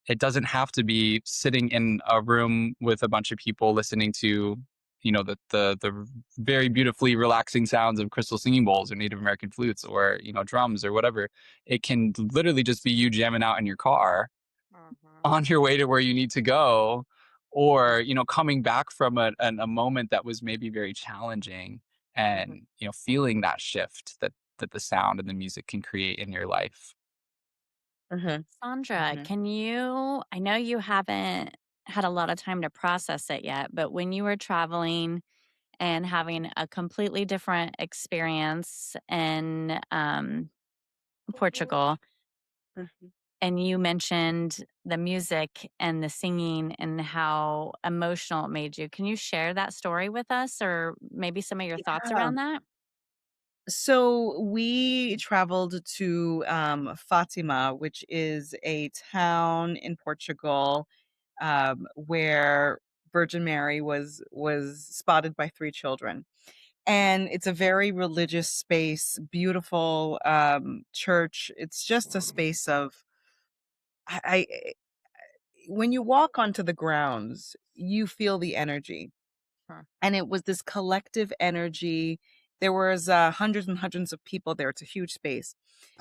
It doesn't have to be sitting in a room with a bunch of people listening to, the very beautifully relaxing sounds of crystal singing bowls or Native American flutes or drums or whatever. It can literally just be you jamming out in your car Mhm. on your way to where you need to go, or coming back from a moment that was maybe very challenging, Mhm. and feeling that shift that the sound and the music can create in your life. Hmm. Sandra, Hmm. I know you haven't had a lot of time to process it yet, but when you were traveling and having a completely different experience in Portugal, and you mentioned the music and the singing and how emotional it made you, can you share that story with us or maybe some of your thoughts Yeah. around that? So we traveled to Fatima, which is a town in Portugal where Virgin Mary was spotted by three children, and it's a very religious space, beautiful church. It's just a space of I when you walk onto the grounds, you feel the energy, Huh. and it was this collective energy. There was hundreds and hundreds of people there. It's a huge space,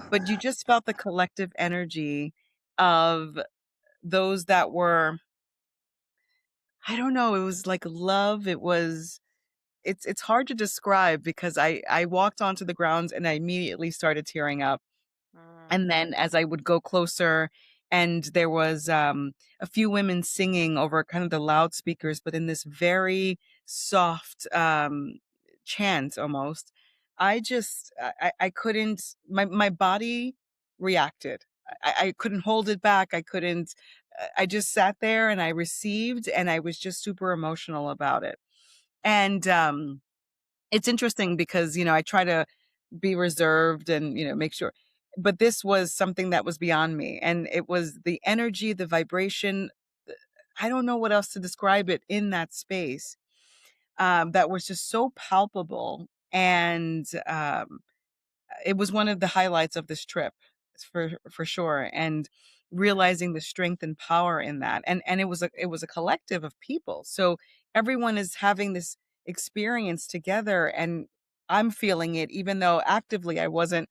but you just felt the collective energy of those that were, I don't know, it was like love. It's hard to describe because I walked onto the grounds and I immediately started tearing up. Mm. And then as I would go closer, and there was a few women singing over kind of the loudspeakers, but in this very soft chant almost. I couldn't, my body reacted. I couldn't hold it back. I couldn't, I just sat there and I received, and I was just super emotional about it. And it's interesting because, I try to be reserved and, make sure. But this was something that was beyond me. And it was the energy, the vibration. I don't know what else to describe it in that space that was just so palpable. And it was one of the highlights of this trip for sure. And realizing the strength and power in that. And it was a collective of people. So everyone is having this experience together, and I'm feeling it even though actively I wasn't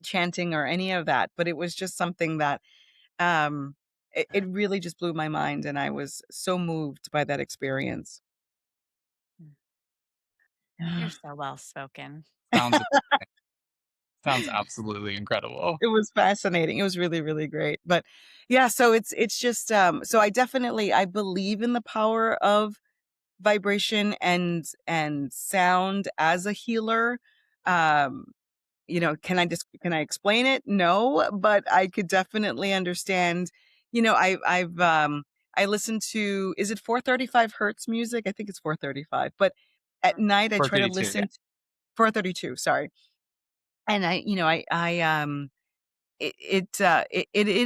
chanting or any of that, but it was just something that it really just blew my mind, and I was so moved by that experience. You're so well spoken. Sounds Sounds absolutely incredible. It was fascinating. It was really, really great. But yeah, so it's just so I believe in the power of vibration and sound as a healer. Um, can I explain it? No, but I could definitely understand. I listen to, is it 435 hertz music? I think it's 435. But at night I try to 432, yeah. listen to 432, sorry. And it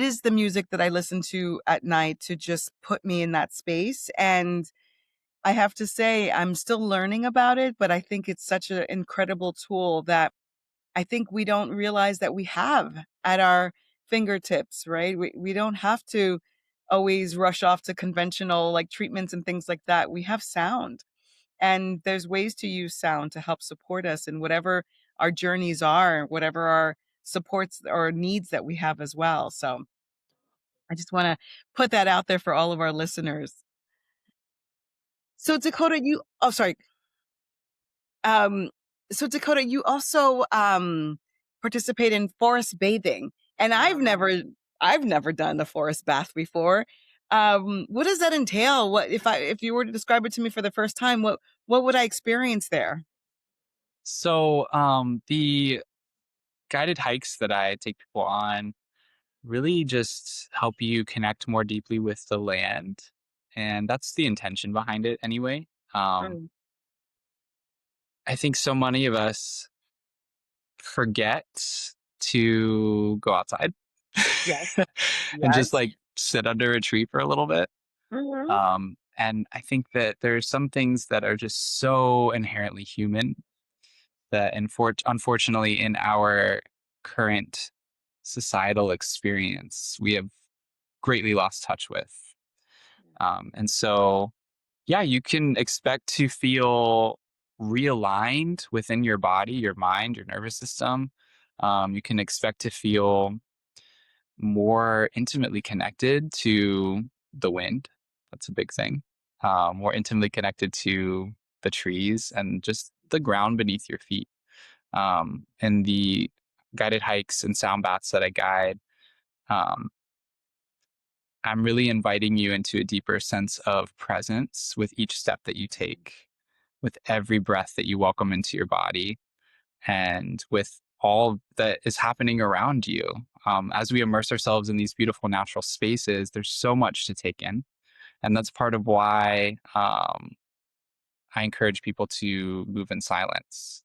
is the music that I listen to at night to just put me in that space. And I have to say, I'm still learning about it, but I think it's such an incredible tool that I think we don't realize that we have at our fingertips, right? We don't have to always rush off to conventional like treatments and things like that. We have sound, and there's ways to use sound to help support us in whatever our journeys are, whatever our supports or needs that we have as well. So I just want to put that out there for all of our listeners. So Dakota, sorry. Um, so Dakota, you also participate in forest bathing, and I've never done the forest bath before. What does that entail? What if you were to describe it to me for the first time? What would I experience there? So, the guided hikes that I take people on really just help you connect more deeply with the land. And that's the intention behind it anyway. Um, Mm. I think so many of us forget to go outside Yes. and just Yes. like sit under a tree for a little bit. Mhm. And I think that there's some things that are just so inherently human that unfortunately in our current societal experience we have greatly lost touch with. And so, yeah, you can expect to feel realigned within your body, your mind, your nervous system. You can expect to feel more intimately connected to the wind. That's a big thing. More intimately connected to the trees and just the ground beneath your feet. And the guided hikes and sound baths that I guide, um, I'm really inviting you into a deeper sense of presence with each step that you take, with every breath that you welcome into your body, and with all that is happening around you. As we immerse ourselves in these beautiful natural spaces, there's so much to take in. And that's part of why I encourage people to move in silence.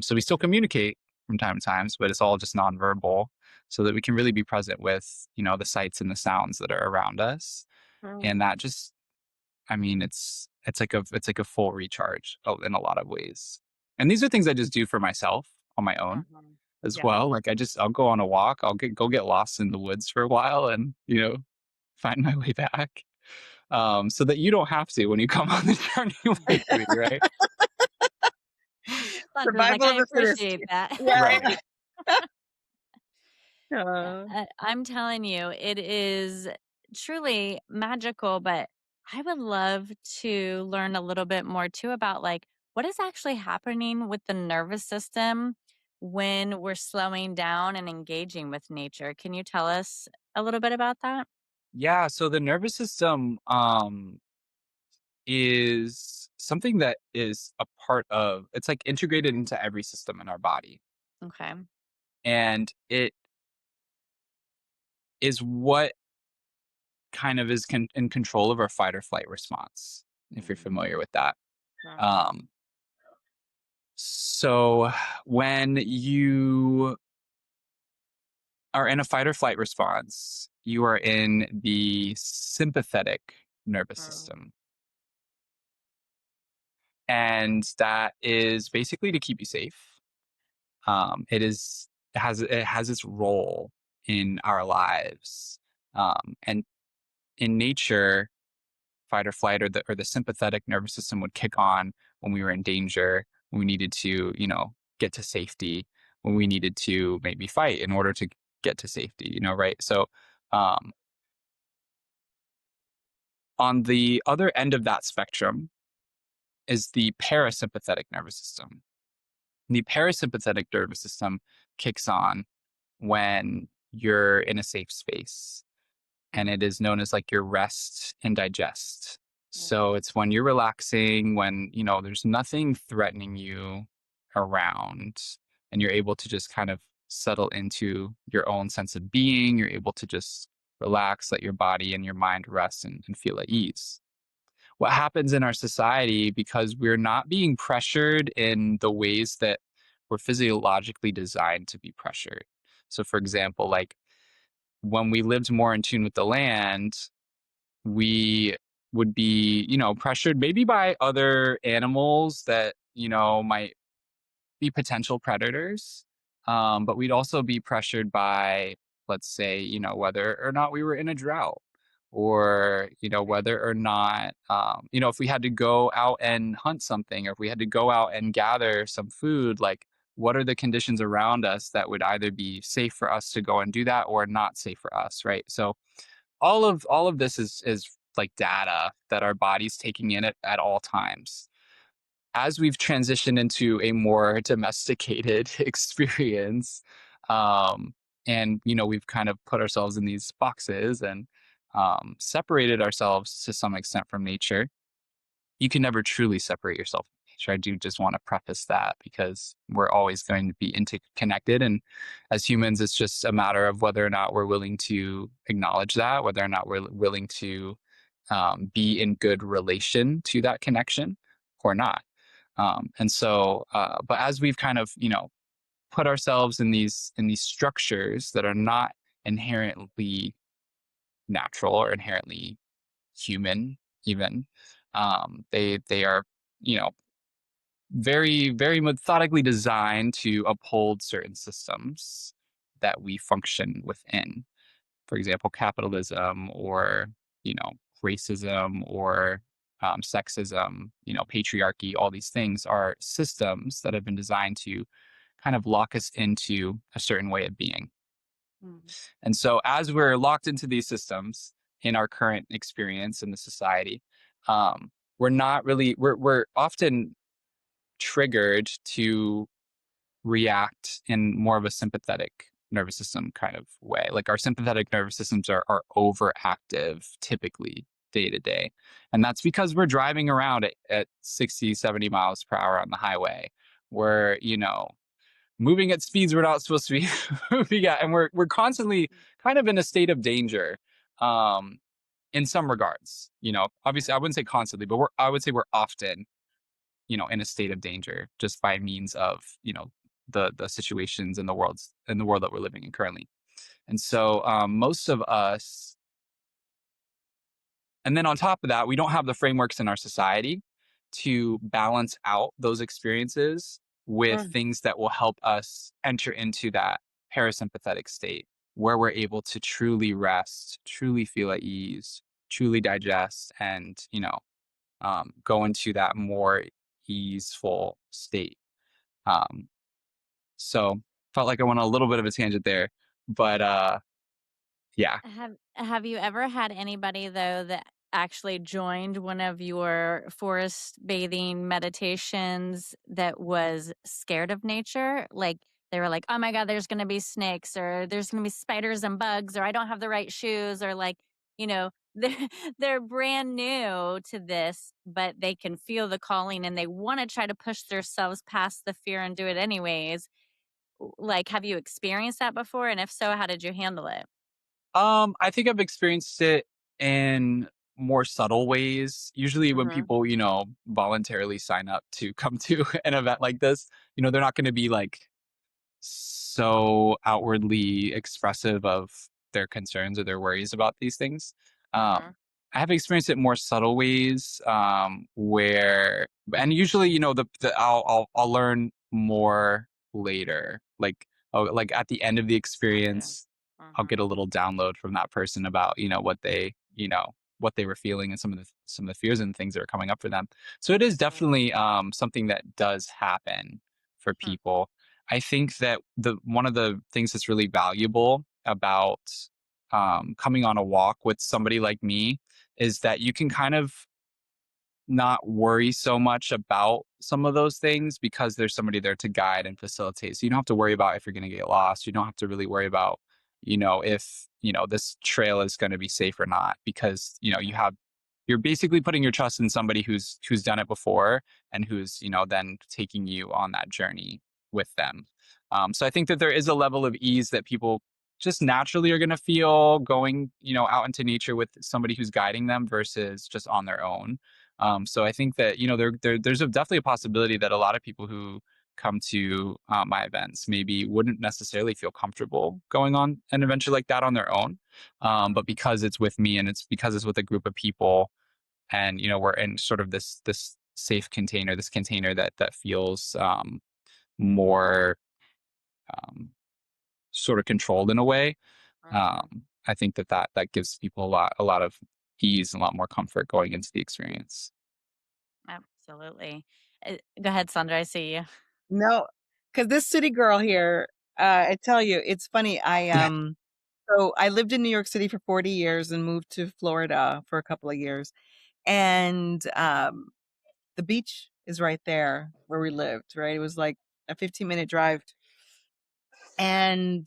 So we still communicate from time to time, but it's all just nonverbal so that we can really be present with, the sights and the sounds that are around us. And that just, I mean, it's like a full recharge in a lot of ways. And these are things I just do for myself on my own Mhm. as Yeah. well. Like I'll go on a walk, go get lost in the woods for a while and, find my way back. So that you don't have to when you come on the journey with me, right? Sandra's like, Survival I of the fittest. appreciate that. Yeah. Right. Uh, I'm telling you, it is truly magical, but I would love to learn a little bit more too about like what is actually happening with the nervous system when we're slowing down and engaging with nature. Can you tell us a little bit about that? Yeah. So the nervous system is something that is a part of, it's like integrated into every system in our body. Okay. And it is what kind of is in control of our fight or flight response, if you're Mhm. familiar with that. Mhm. Um, so when you are in a fight or flight response, you are in the sympathetic nervous Mhm. system. And that is basically to keep you safe. It has its role in our lives. And in nature, fight or flight or the sympathetic nervous system would kick on when we were in danger, when we needed to, get to safety, when we needed to maybe fight in order to get to safety, right? So um, on the other end of that spectrum is the parasympathetic nervous system. The parasympathetic nervous system kicks on when you're in a safe space, and it is known as like your rest and digest. So it's when you're relaxing, when, there's nothing threatening you around, and you're able to just kind of settle into your own sense of being. You're able to just relax, let your body and your mind rest, and feel at ease. What happens in our society, because we're not being pressured in the ways that we're physiologically designed to be pressured. So, for example, like when we lived more in tune with the land, we would be, pressured maybe by other animals that, might be potential predators. But we'd also be pressured by, let's say, whether or not we were in a drought, or, whether or not, if we had to go out and hunt something, or if we had to go out and gather some food, like what are the conditions around us that would either be safe for us to go and do that or not safe for us, right? So all of this is like data that our body's taking in at all times. As we've transitioned into a more domesticated experience, um, and we've kind of put ourselves in these boxes and separated ourselves to some extent from nature. You can never truly separate yourself from nature. I do just want to preface that, because we're always going to be interconnected. And as humans, it's just a matter of whether or not we're willing to acknowledge that, whether or not we're willing to be in good relation to that connection or not. But as we've kind of, put ourselves in these structures that are not inherently natural or inherently human, even, they are, you know, very, very methodically designed to uphold certain systems that we function within. For example, capitalism, or, you know, racism, or sexism, patriarchy. All these things are systems that have been designed to kind of lock us into a certain way of being. Mhm. And so, as we're locked into these systems in our current experience in the society, we're not really, we're often triggered to react in more of a sympathetic nervous system kind of way. Like our sympathetic nervous systems are overactive typically day to day. And that's because we're driving around at 60, 70 miles per hour on the highway. We're, moving at speeds we're not supposed to be moving at. And we're constantly kind of in a state of danger. In some regards, obviously I wouldn't say constantly, but I would say we're often, in a state of danger, just by means of, the situations in the world that we're living in currently. And so most of us, and then on top of that, we don't have the frameworks in our society to balance out those experiences with Mm. things that will help us enter into that parasympathetic state, where we're able to truly rest, truly feel at ease, truly digest, and, go into that more easeful state. Um, so felt like I went on a little bit of a tangent there, but yeah. Have you ever had anybody though that actually joined one of your forest bathing meditations that was scared of nature? Like they were like, "Oh my god, there's going to be snakes, or there's going to be spiders and bugs, or I don't have the right shoes," or like, you know, they're brand new to this, but they can feel the calling and they want to try to push themselves past the fear and do it anyways. Like, have you experienced that before? And if so, how did you handle it? I think I've experienced it in more subtle ways. Usually when Mhm. people, voluntarily sign up to come to an event like this, they're not going to be like so outwardly expressive of their concerns or their worries about these things. Um, Mhm. I have experienced it in more subtle ways, and usually, I'll learn more later. Like at the end of the Gotcha. experience, I'll Mhm. get a little download from that person about, what they were feeling, and some of the fears and things that are coming up for them. So it is Right. definitely something that does happen for Hmm. people. I think that the one of the things that's really valuable about coming on a walk with somebody like me is that you can kind of not worry so much about some of those things because there's somebody there to guide and facilitate. So you don't have to worry about if you're going to get lost. You don't have to really worry about, if, this trail is going to be safe or not because, you're basically putting your trust in somebody who's done it before and who's, then taking you on that journey with them. So I think that there is a level of ease that people just naturally are going to feel going, out into nature with somebody who's guiding them versus just on their own. So I think that there's definitely a possibility that a lot of people who come to my events maybe wouldn't necessarily feel comfortable going on an adventure like that on their own, but because it's with me and it's because it's with a group of people, and we're in sort of this safe container, this container that feels more um, sort of controlled in a way. Mhm. I think that gives people a lot of ease and a lot more comfort going into the experience. Absolutely. Go ahead, Sandra. I see you. No, because this city girl here, I tell you, it's funny. So I lived in New York City for 40 years and moved to Florida for a couple of years. And the beach is right there where we lived, right? It was like a 15-minute drive. And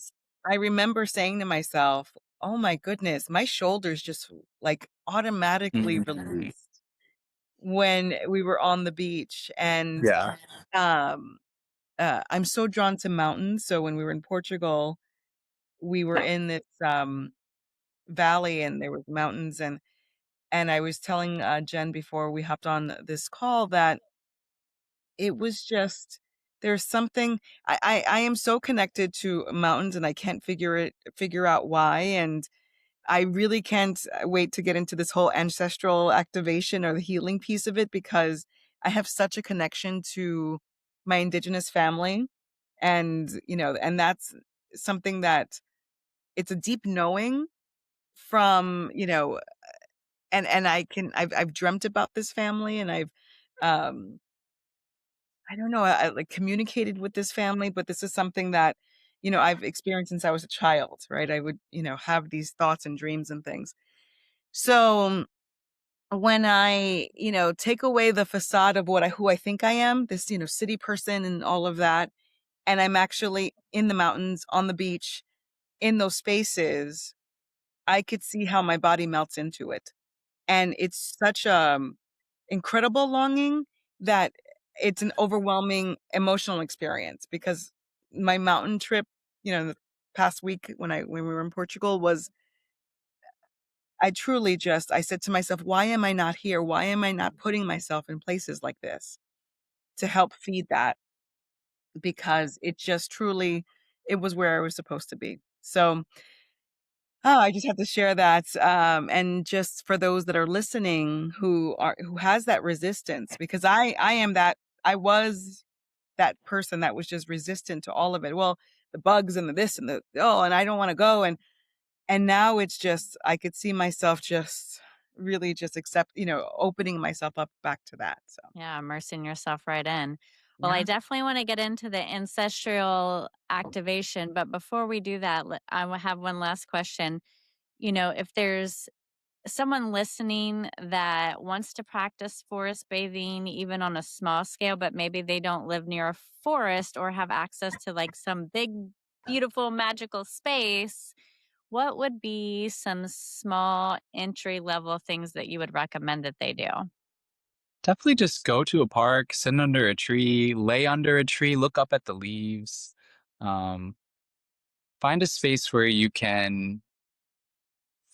I remember saying to myself, oh my goodness, my shoulders just like automatically Mhm. released when we were on the beach. And Yeah. um, I'm so drawn to mountains. So when we were in Portugal, we were in this valley and there was mountains, and I was telling Jen before we hopped on this call that it was just there's something I am so connected to mountains and I can't figure out why, and I really can't wait to get into this whole ancestral activation or the healing piece of it because I have such a connection to my indigenous family, and and that's something that it's a deep knowing from, and I've dreamt about this family, and um I don't know, I like communicated with this family, but this is something that, I've experienced since I was a child, right? I would, have these thoughts and dreams and things. So when I, take away the facade of who I think I am, this, city person and all of that, and I'm actually in the mountains, on the beach, in those spaces, I could see how my body melts into it. And it's such incredible longing that it's an overwhelming emotional experience because my mountain trip, the past week when we were in Portugal was I truly just I said to myself, why am I not here? Why am I not putting myself in places like this to help feed that? Because it just truly it was where I was supposed to be. So I just have to share that, and just for those that are listening who has that resistance, because I am that I was that person that was just resistant to all of it. Well, the bugs and the this and the and I don't want to go, and now it's just I could see myself just really just opening myself up back to that. So Yeah, immersing yourself right in. Well, I yeah. definitely want to get into the ancestral activation, but before we do that, I will have one last question. If there's someone listening that wants to practice forest bathing, even on a small scale, but maybe they don't live near a forest or have access to like some big, beautiful, magical space, what would be some small entry level things that you would recommend that they do? Definitely just go to a park, sit under a tree, lay under a tree, look up at the leaves. Um, Find a space where you can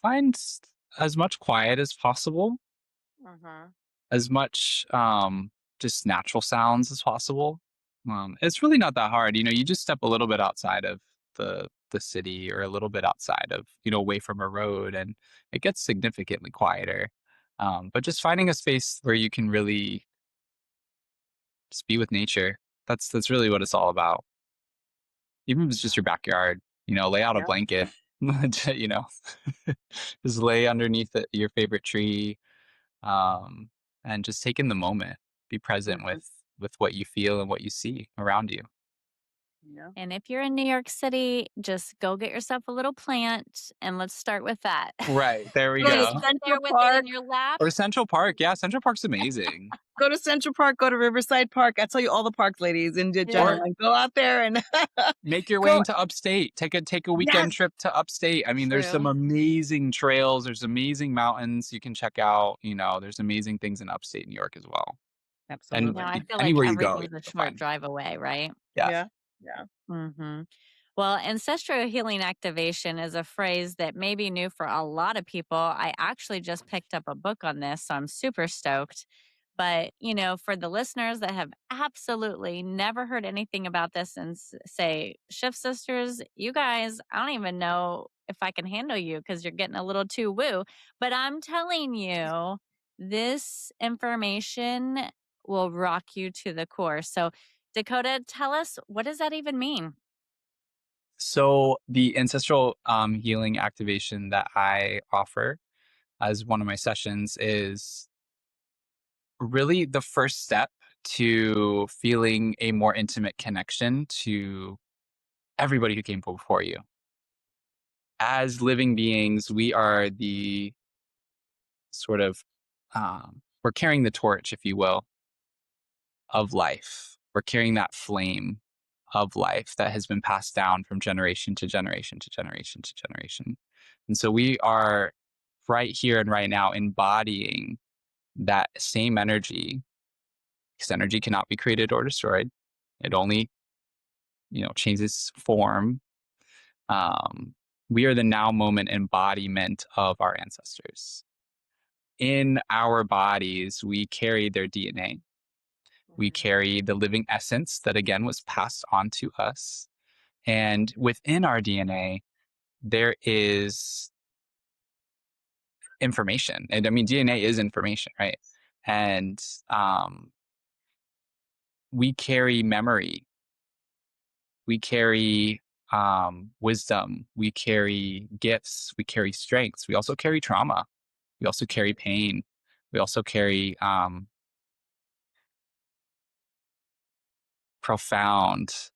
find as much quiet as possible, Mhm. as much just natural sounds as possible. It's really not that hard. You just step a little bit outside of the city or a little bit outside of, away from a road, and it gets significantly quieter. But just finding a space where you can really just be with nature. That's really what it's all about. Even if it's just your Mhm. backyard, lay out a Yeah. blanket, you know, just lay underneath your favorite tree, um, and just take in the moment. Be present Mhm. with what you feel and what you see around you. Yeah. And if you're in New York City, just go get yourself a little plant and let's start with that. Right. There we Go to Just go. sit Central there with it Park. in your lap. Or Central Park. Yeah, Central Park's amazing. Go to Central Park. Go to Riverside Park. I tell you all the parks, ladies and Or gentlemen. Go out there and make your way go. into upstate. Take a weekend Yes, trip to upstate. I mean, there's some True. amazing trails. There's amazing mountains you can check out. You know, there's amazing things in upstate New York as well. And Now absolutely. I feel like anywhere you go, everything's a you'll short find. drive away, right? Yeah. Yeah. Yeah. Well, ancestral healing activation is a phrase that may be new for a lot of people. I actually just picked up a book on this, so I'm super stoked. But, for the listeners that have absolutely never heard anything about this and say, Shift Sisters, you guys, I don't even know if I can handle you because you're getting a little too woo. But I'm telling you, this information will rock you to the core. So, Dakota, tell us, what does that even mean? So the ancestral healing activation that I offer as one of my sessions is really the first step to feeling a more intimate connection to everybody who came before you. As living beings, we are the sort of, we're carrying the torch, if you will, of life. We're carrying that flame of life that has been passed down from generation to generation to generation to generation. And so we are right here and right now embodying that same energy, because energy cannot be created or destroyed. It only, changes form. We are the now moment embodiment of our ancestors. In our bodies, we carry their DNA. We carry the living essence that, again, was passed on to us. And within our DNA, there is information. And I mean, DNA is information, right? And we carry memory. We carry wisdom. We carry gifts. We carry strengths. We also carry trauma. We also carry pain. We also carry profound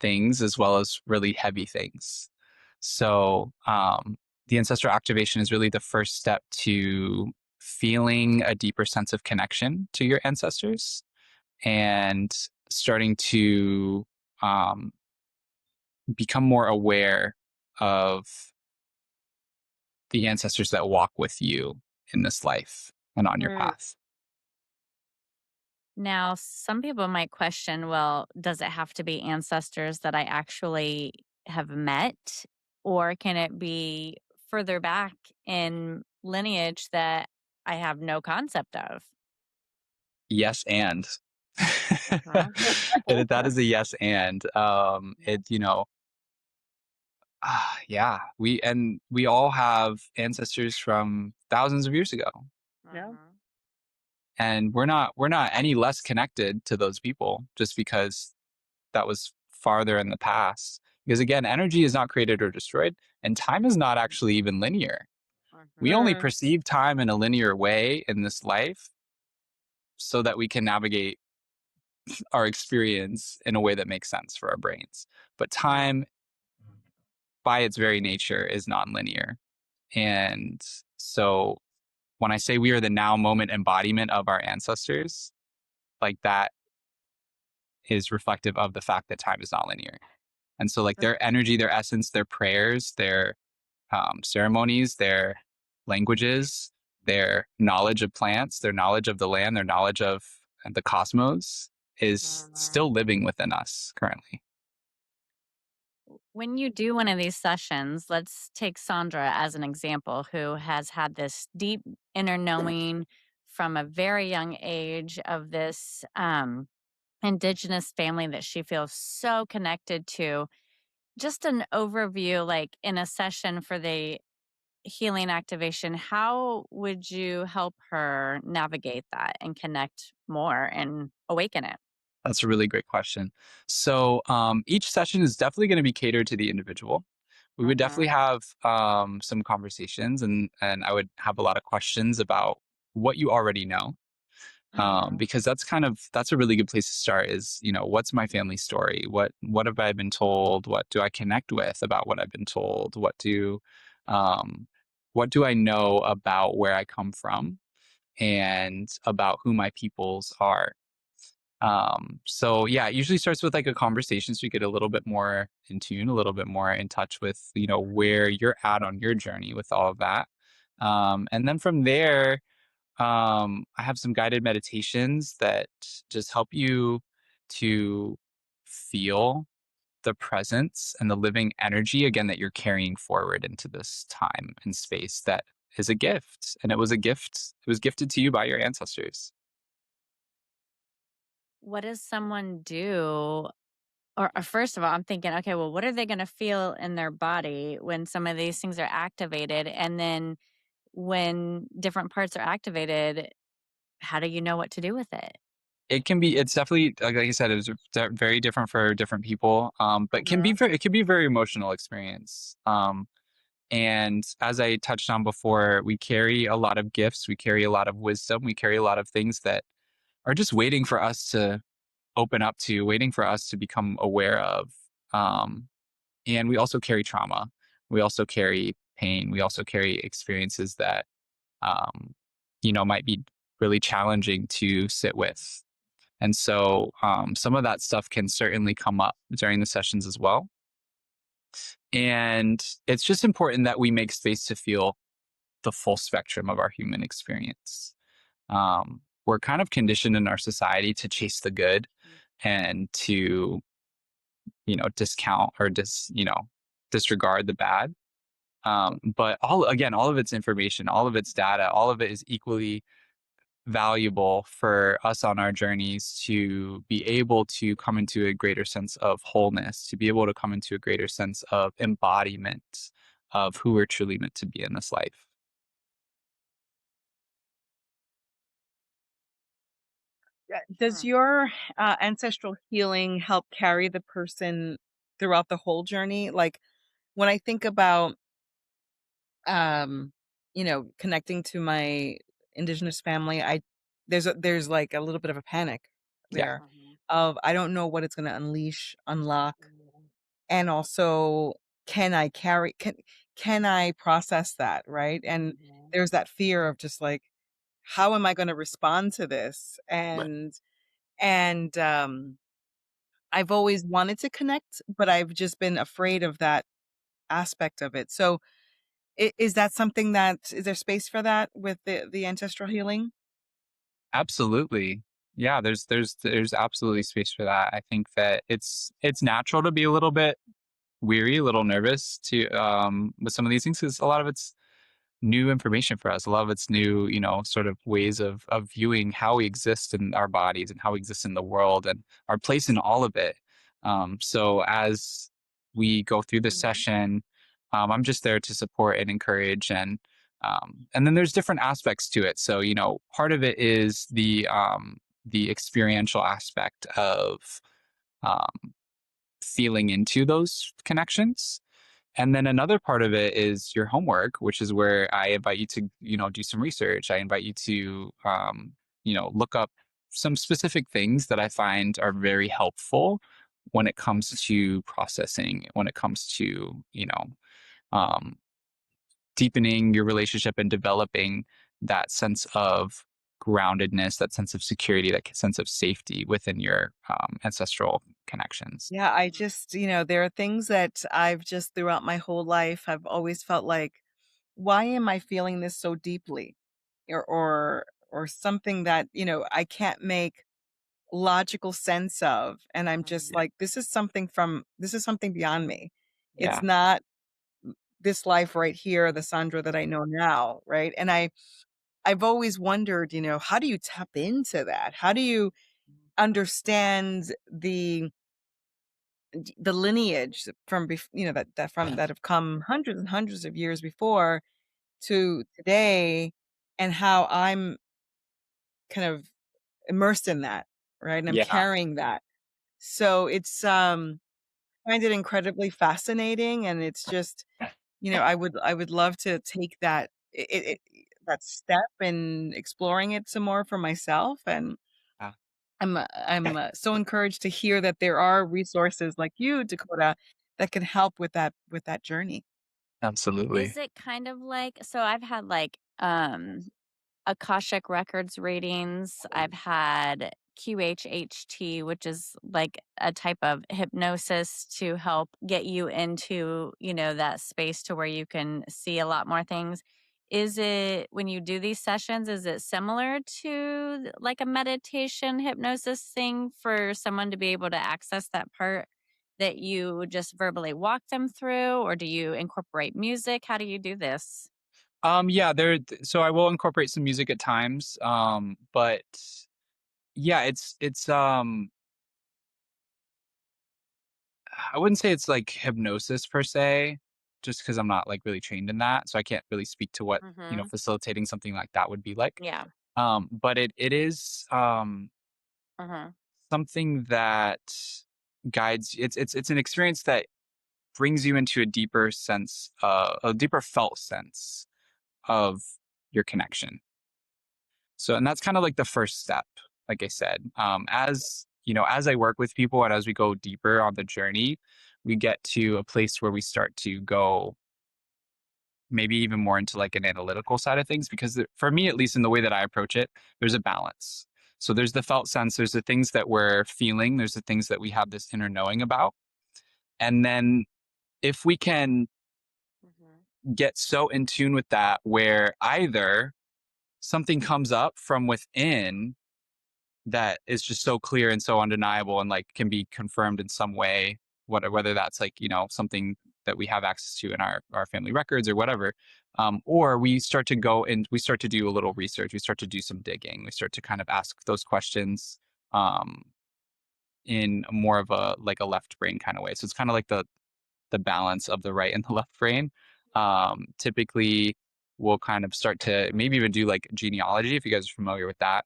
things as well as really heavy things. So the ancestral activation is really the first step to feeling a deeper sense of connection to your ancestors and starting to um, become more aware of the ancestors that walk with you in this life and on your Mm. path. Now, some people might question, well, does it have to be ancestors that I actually have met? Or can it be further back in lineage that I have no concept of? Yes, and Uh-huh. that is a yes, and yeah, we all have ancestors from thousands of years ago, Yeah. Uh-huh. and we're not any less connected to those people just because that was farther in the past. Because again, energy is not created or destroyed, and time is not actually even linear. We Uh-huh. only Mm. perceive time in a linear way in this life so that we can navigate our experience in a way that makes sense for our brains. But time, by its very nature, is nonlinear. And so when I say we are the now moment embodiment of our ancestors, like that is reflective of the fact that time is not linear. And so, like, their energy, their essence, their prayers, their ceremonies, their languages, their knowledge of plants, their knowledge of the land, their knowledge of the cosmos is Uh-huh. still living within us currently. When you do one of these sessions, let's take Sandra as an example, who has had this deep inner knowing from a very young age of this indigenous family that she feels so connected to. Just an overview, like in a session for the healing activation, how would you help her navigate that and connect more and awaken it? That's a really great question. So each session is definitely going to be catered to the individual. We would Uh-huh. definitely have some conversations, and I would have a lot of questions about what you already know. Mhm. Because that's a really good place to start is, what's my family story? What have I been told? What do I connect with about what I've been told? Um, what do I know about where I come from and about who my peoples are? So yeah, it usually starts with like a conversation so you get a little bit more in tune, a little bit more in touch with, where you're at on your journey with all of that. And then from there, I have some guided meditations that just help you to feel the presence and the living energy again that you're carrying forward into this time and space that is a gift. And it was a gift. It was gifted to you by your ancestors. What does someone do? Or first of all, I'm thinking, okay, well, what are they going to feel in their body when some of these things are activated? And then when different parts are activated, how do you know what to do with it? It's definitely like I said, it's very different for different people. But Mhm. it can be a very emotional experience. And as I touched on before, we carry a lot of gifts, we carry a lot of wisdom, we carry a lot of things that are just waiting for us to open up to, waiting for us to become aware of. Um, and we also carry trauma. We also carry pain. We also carry experiences that, um, might be really challenging to sit with. And so some of that stuff can certainly come up during the sessions as well. And it's just important that we make space to feel the full spectrum of our human experience. We're kind of conditioned in our society to chase the good and to, discount or disregard the bad. But all of its information, all of its data, all of it is equally valuable for us on our journeys to be able to come into a greater sense of wholeness, to be able to come into a greater sense of embodiment of who we're truly meant to be in this life. Does Hmm. your ancestral healing help carry the person throughout the whole journey? Like when I think about, um, connecting to my indigenous family, there's like a little bit of a panic Yeah, there Mhm. of I don't know what it's going to unlock, Mhm. and also can I carry can I process that, right? And Mhm. there's that fear of just like how am I going to respond to this? right. And I've always wanted to connect, but I've just been afraid of that aspect of it. So is that something that is there space for that with the ancestral healing? Absolutely. Yeah, there's absolutely space for that. I think that it's natural to be a little bit weary, a little nervous to with some of these things because a lot of it's new information for us. A lot of it's new, sort of ways of viewing how we exist in our bodies and how we exist in the world and our place in all of it. So as we go through the Mhm. session, I'm just there to support and encourage and then there's different aspects to it. So, part of it is the experiential aspect of um, feeling into those connections. And then another part of it is your homework, which is where I invite you to, do some research. I invite you to, look up some specific things that I find are very helpful when it comes to processing, when it comes to, um, deepening your relationship and developing that sense of groundedness, that sense of security, that sense of safety within your ancestral connections. Yeah, I just, there are things that I've just throughout my whole life, I've always felt like, why am I feeling this so deeply? Or something that, I can't make logical sense of. And I'm just Mhm. like, this is something beyond me. It's Yeah. not this life right here, the Sandra that I know now, right? And I've always wondered, how do you tap into that? How do you understand the lineage from that have come hundreds and hundreds of years before to today, and how I'm kind of immersed in that, right? And I'm Yeah. carrying that. So it's I find it incredibly fascinating, and it's just, I would love to take that. that step in exploring it some more for myself. And Yeah, I'm so encouraged to hear that there are resources like you, Dakota, that can help with that journey. Is absolutely. it kind of like, so I've had like Akashic Records readings. I've had QHHT, which is like a type of hypnosis to help get you into, that space to where you can see a lot more things. Is it, when you do these sessions, is it similar to like a meditation hypnosis thing for someone to be able to access that part that you just verbally walk them through, or do you incorporate music? How do you do this? Yeah, so I will incorporate some music at times. But yeah, it's I wouldn't say it's like hypnosis per se, just because I'm not like really trained in that. So I can't really speak to what, Mhm. facilitating something like that would be like. Yeah. But it is Mhm. something that guides it's an experience that brings you into a deeper felt sense of your connection. So, and that's kind of like the first step, like I said. As I work with people and as we go deeper on the journey, we get to a place where we start to go maybe even more into like an analytical side of things. Because for me, at least in the way that I approach it, there's a balance. So there's the felt sense, there's the things that we're feeling, there's the things that we have this inner knowing about. And then if we can Mhm. get so in tune with that, where either something comes up from within that is just so clear and so undeniable and like can be confirmed in some way, whether that's like something that we have access to in our family records or whatever, or we start to go and we start to do a little research, we start to do some digging, we start to kind of ask those questions, um, in more of a like a left brain kind of way. So it's kind of like the balance of the right and the left brain. Typically, we'll kind of start to maybe even do like genealogy if you guys are familiar with that.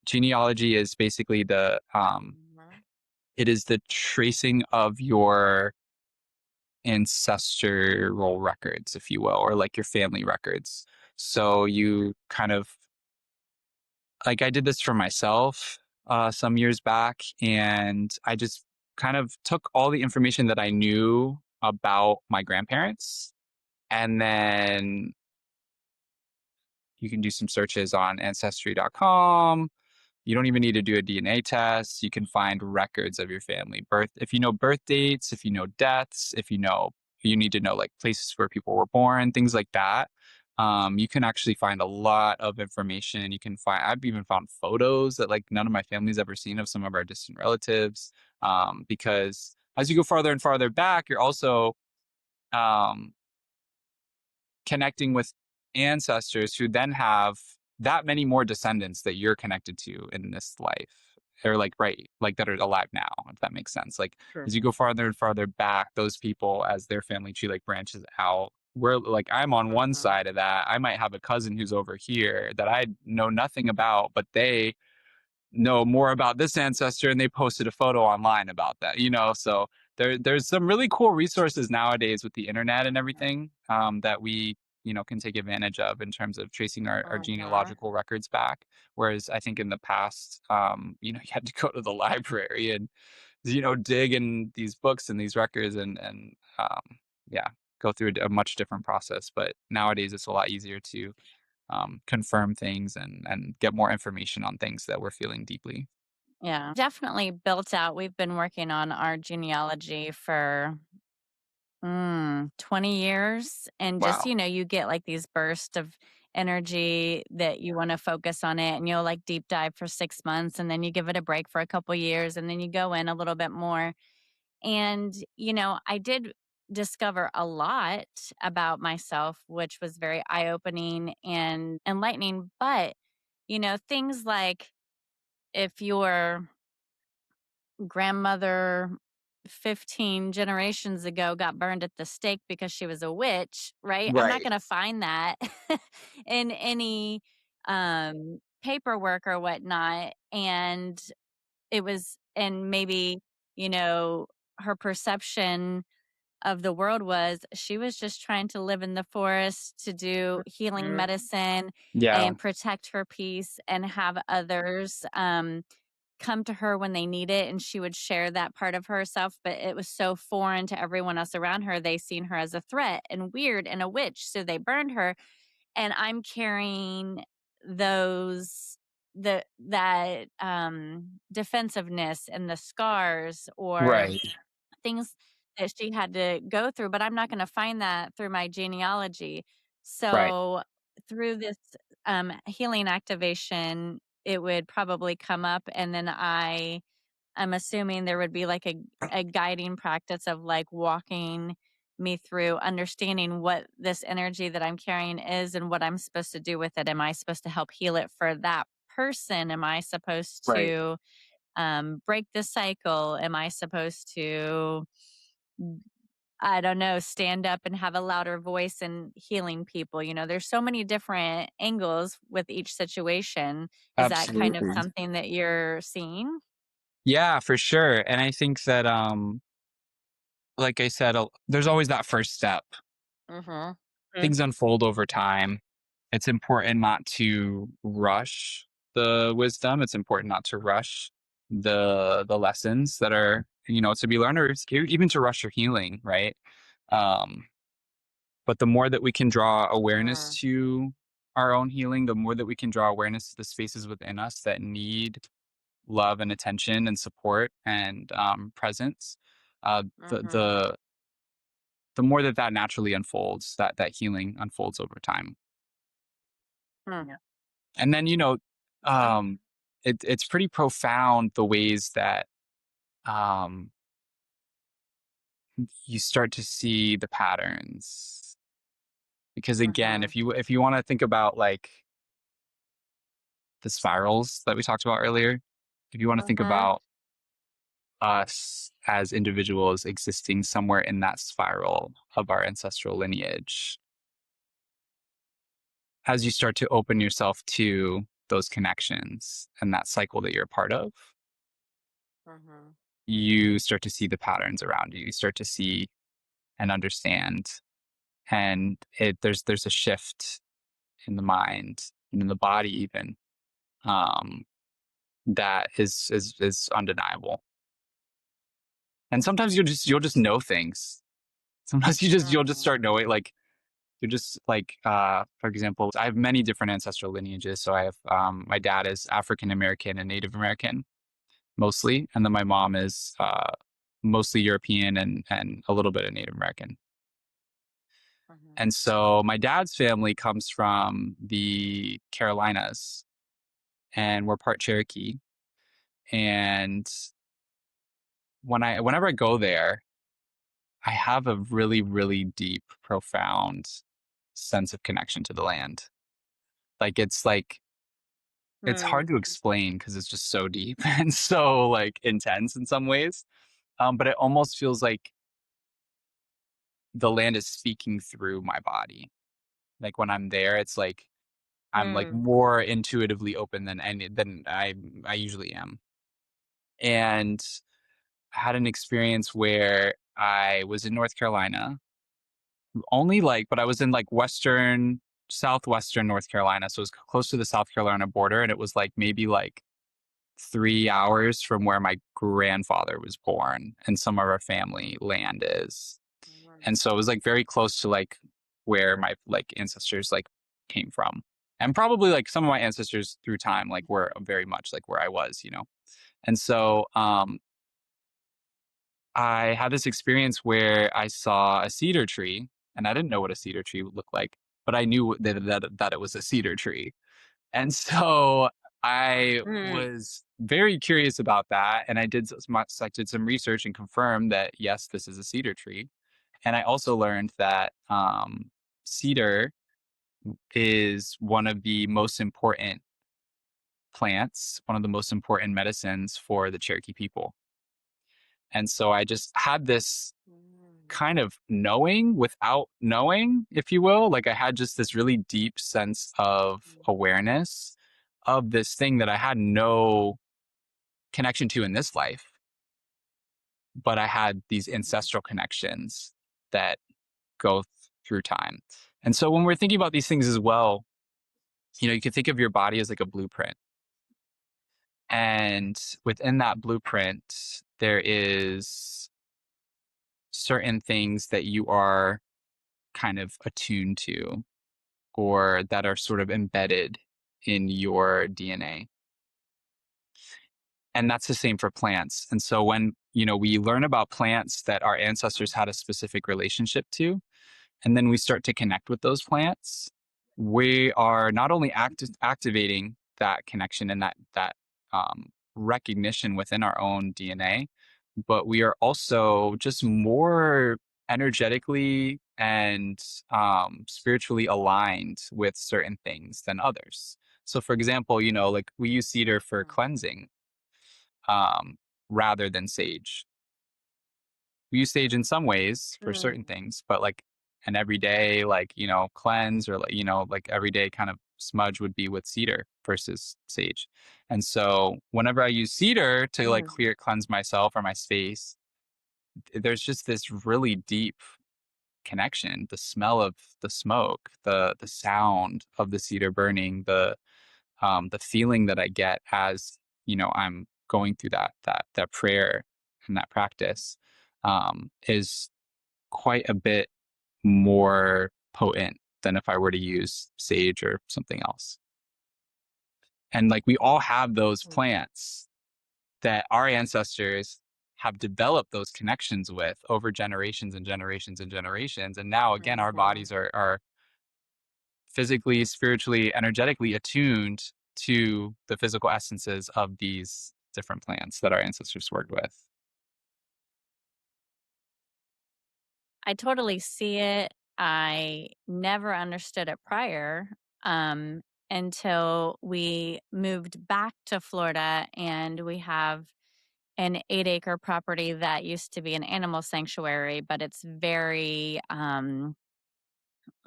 Genealogy is basically Mhm. it is the tracing of your ancestral records, if you will, or like your family records. So you kind of like I did this for myself some years back, and I just kind of took all the information that I knew about my grandparents, and then you can do some searches on ancestry.com. You don't even need to do a DNA test. You can find records of your family. If you know birth dates, if you know deaths, if you need to know like places where people were born, things like that. You can actually find a lot of information. I've even found photos that like none of my family's ever seen of some of our distant relatives. Because as you go farther and farther back, you're also um, connecting with ancestors who then have that many more descendants that you're connected to in this life, or like right like that are alive now, if that makes sense. Like Sure. as you go farther and farther back, those people, as their family tree like branches out, where like I'm on one Mhm. side of that, I might have a cousin who's over here that I know nothing about, but they know more about this ancestor and they posted a photo online about that. So there's some really cool resources nowadays with the internet and everything, that we can take advantage of in terms of tracing our Mhm. genealogical records back. Whereas I think in the past, you had to go to the library and dig in these books and these records and yeah, go through a much different process. But nowadays it's a lot easier to confirm things and get more information on things that we're feeling deeply. Yeah. Definitely built out. We've been working on our genealogy for 20 years. And just, Wow. you get like these bursts of energy that you want to focus on it, and you'll like deep dive for 6 months, and then you give it a break for a couple years, and then you go in a little bit more. And, I did discover a lot about myself, which was very eye opening and enlightening. But, things like if your grandmother 15 generations ago got burned at the stake because she was a witch, right? I'm not Right. going to find that in any paperwork or whatnot. And and maybe, her perception of the world was she was just trying to live in the forest to do healing Mhm. medicine Yeah. and protect her peace and have others come to her when they need it, and she would share that part of herself, but it was so foreign to everyone else around her. They seen her as a threat and weird and a witch, so they burned her. And I'm carrying those that defensiveness and the scars or Right. things that she had to go through, but I'm not gonna find that through my genealogy. Right. So, through this, healing activation, it would probably come up, and then I'm assuming there would be, like, a guiding practice of, like, walking me through understanding what this energy that I'm carrying is and what I'm supposed to do with it. Am I supposed to help heal it for that person? Am I supposed Right. to break the cycle? Am I supposed to, I don't know, stand up and have a louder voice in healing people? You know, there's so many different angles with each situation. Is that kind of Absolutely. something that you're seeing? Yeah, for sure. And I think that, like I said, there's always that first step. Mm-hmm. Mhm. Things unfold over time. It's important not to rush the wisdom. It's important not to rush the lessons that are, to be learned, or even to rush your healing, right? Um, but the more that we can draw awareness Mm-hmm. to our own healing, the more that we can draw awareness to the spaces within us that need love and attention and support and presence, the Mm-hmm. the the more that that naturally unfolds, that healing unfolds over time. Yeah. And then, it's pretty profound the ways that um, you start to see the patterns. Because again, Mm-hmm. if you want to think about like the spirals that we talked about earlier, if you want to think Mm-hmm. about us as individuals existing somewhere in that spiral of our ancestral lineage, as you start to open yourself to those connections and that cycle that you're a part of, Mm-hmm. you start to see the patterns around you. You start to see and understand, and there's a shift in the mind and in the body even, um, that is undeniable. And sometimes you'll just know things. Sometimes you'll just Mm-hmm. start knowing, like you're just like, for example, I have many different ancestral lineages. So I have, my dad is African American and Native American mostly, and then my mom is mostly European and a little bit of Native American. Mm-hmm. And so my dad's family comes from the Carolinas, and we're part Cherokee. And whenever I go there, I have a really, really deep, profound sense of connection to the land. It's hard to explain because it's just so deep and so like intense in some ways. But it almost feels like the land is speaking through my body. Like when I'm there, it's like I'm like Mm. more intuitively open than I usually am. And I had an experience where I was in North Carolina, but I was in like southwestern North Carolina. So it was close to the South Carolina border. And it was like maybe like 3 hours from where my grandfather was born and some of our family land is. And so it was like very close to like where my like ancestors like came from. And probably like some of my ancestors through time like were very much like where I was. And so I had this experience where I saw a cedar tree, and I didn't know what a cedar tree would look like, but I knew that it was a cedar tree. And so I Mm. was very curious about that, and I did some research and confirmed that yes, this is a cedar tree. And I also learned that cedar is one of the most important plants, one of the most important medicines for the Cherokee people. And so I just had this kind of knowing without knowing, if you will. Like I had just this really deep sense of awareness of this thing that I had no connection to in this life, but I had these ancestral connections. that go through time. And so when we're thinking about these things as well, you can think of your body as like a blueprint. And within that blueprint, there is certain things that you are kind of attuned to or that are sort of embedded in your DNA. And that's the same for plants. And so when, we learn about plants that our ancestors had a specific relationship to, and then we start to connect with those plants, we are not only activating that connection and that recognition within our own DNA, but we are also just more energetically and spiritually aligned with certain things than others. So, for example, like we use cedar for cleansing um, rather than sage. We use sage in some ways for certain things, but like an everyday, like, cleanse or like, like everyday kind of smudge would be with cedar versus sage. And so whenever I use cedar to like cleanse myself or my space, there's just this really deep connection. The smell of the smoke, the sound of the cedar burning, the feeling that I get as I'm going through that prayer and that practice is quite a bit more potent than if I were to use sage or something else. And like we all have those plants that our ancestors have developed those connections with over generations and generations and generations. And now again, our bodies are physically, spiritually, energetically attuned to the physical essences of these different plants that our ancestors worked with. I totally see it. I never understood it prior, um, until we moved back to Florida, and we have an 8-acre property that used to be an animal sanctuary, but it's very,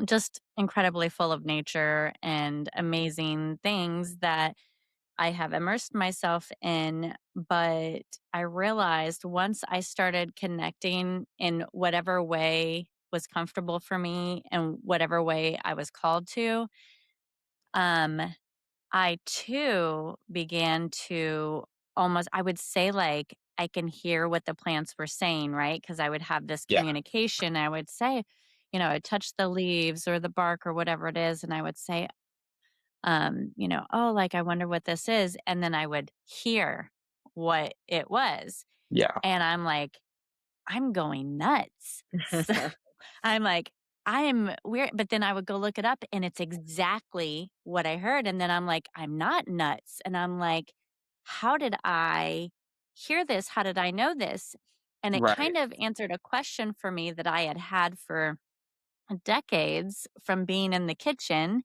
just incredibly full of nature and amazing things that I have immersed myself in. But I realized once I started connecting in whatever way was comfortable for me and whatever way I was called to, um, I too began to almost, I would say, like, I can hear what the plants were saying, right? Because I would have this Yeah. communication. I would say, I'd touch the leaves or the bark or whatever it is, and I would say, oh, like, I wonder what this is. And then I would hear what it was. Yeah. And I'm like, I'm going nuts. So I'm like, I am weird. But then I would go look it up and it's exactly what I heard. And then I'm like, I'm not nuts. And I'm like, how did I hear this? How did I know this? And it Right. kind of answered a question for me that I had had for decades from being in the kitchen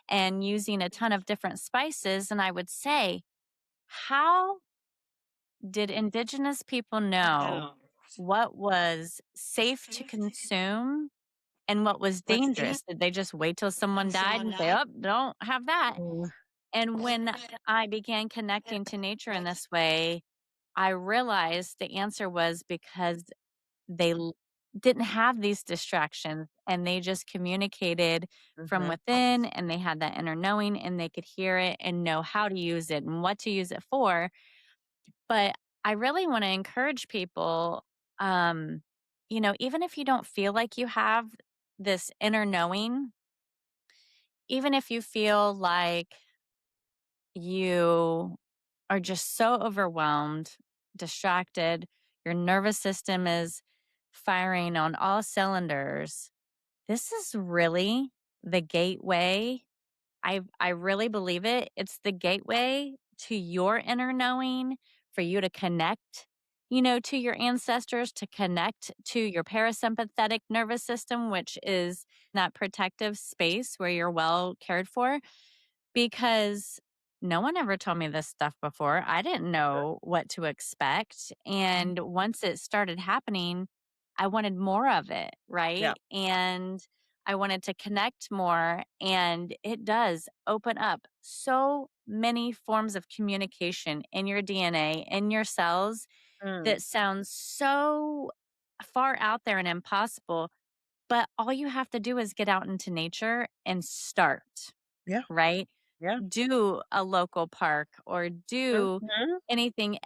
and using a ton of different spices. And I would say, how did indigenous people know what was safe to consume and what was dangerous? Did they just wait till someone died and say, oh, don't have that? And when I began connecting to nature in this way, I realized the answer was because didn't have these distractions and they just communicated from within, and they had that inner knowing and they could hear it and know how to use it and what to use it for. But I really want to encourage people, um, even if you don't feel like you have this inner knowing, even if you feel like you are just so overwhelmed, distracted, your nervous system is firing on all cylinders, this is really the gateway. I really believe it. It's the gateway to your inner knowing, for you to connect, to your ancestors, to connect to your parasympathetic nervous system, which is that protective space where you're well cared for. Because no one ever told me this stuff before. I didn't know what to expect. And once it started happening, I wanted more of it, Yeah. right? And I wanted to connect more. And it does open up so many forms of communication in your DNA, in your cells, Mm. that sounds so far out there and impossible. But all you have to do is get out into nature and start, Yeah. right? Yeah. Do a local park or do Mhm. anything.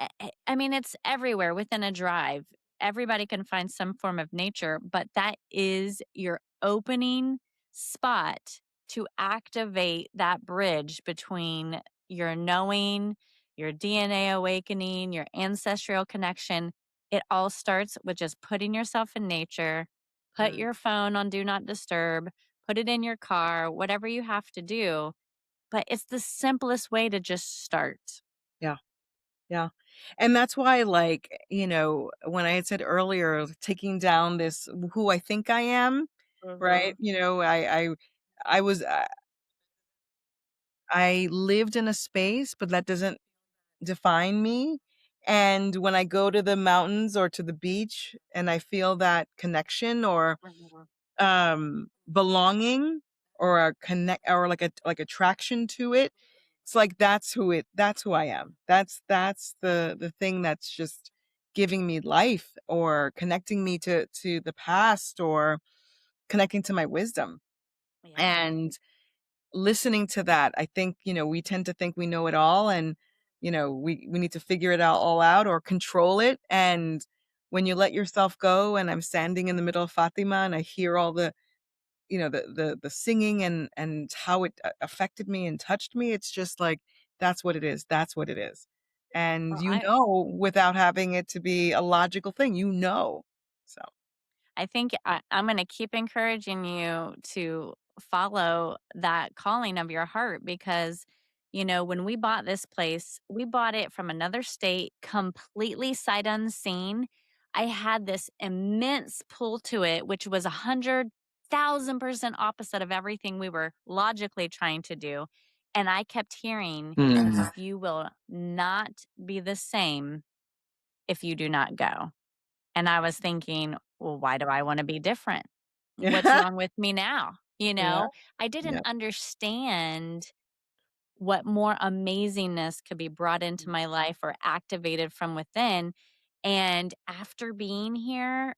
I mean, it's everywhere within a drive. Everybody can find some form of nature, but that is your opening spot to activate that bridge between your knowing, your DNA awakening, your ancestral connection. It all starts with just putting yourself in nature, put Mm. your phone on do not disturb, put it in your car, whatever you have to do, but it's the simplest way to just start. Yeah. Yeah. And that's why, like, when I had said earlier, taking down this who I think I am, right? Mhm. I was, I lived in a space, but that doesn't define me. And when I go to the mountains or to the beach and I feel that connection or Mhm. belonging or a connect or like attraction to it, it's like that's who I am. That's the thing that's just giving me life or connecting me to the past or connecting to my wisdom. Yeah. And listening to that, I think, we tend to think we know it all and, we need to figure it out all out or control it. And when you let yourself go and I'm standing in the middle of Fatima and I hear all the singing and how it affected me and touched me, it's just like, that's what it is. That's what it is. And Well, I without having it to be a logical thing, So, I think I'm going to keep encouraging you to follow that calling of your heart because, when we bought this place, we bought it from another state, completely sight unseen. I had this immense pull to it, which was 100,000% opposite of everything we were logically trying to do. And I kept hearing, Mm. you will not be the same if you do not go. And I was thinking, well, why do I want to be different? What's yeah. wrong with me now? Yeah. I didn't Yeah. understand what more amazingness could be brought into my life or activated from within. And after being here,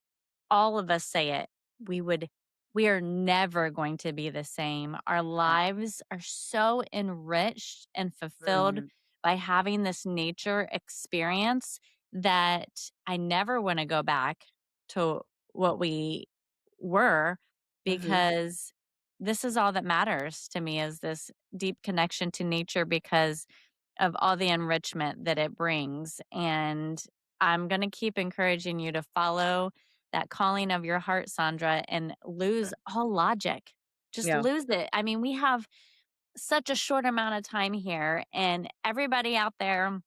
all of us say it. We would we are never going to be the same. Our lives are so enriched and fulfilled Mhm. by having this nature experience that I never want to go back to what we were Mhm. because this is all that matters to me is this deep connection to nature because of all the enrichment that it brings. And I'm going to keep encouraging you to follow that calling of your heart, Sandra, and lose all logic. Just Yeah. lose it. I mean, we have such a short amount of time here, and everybody out there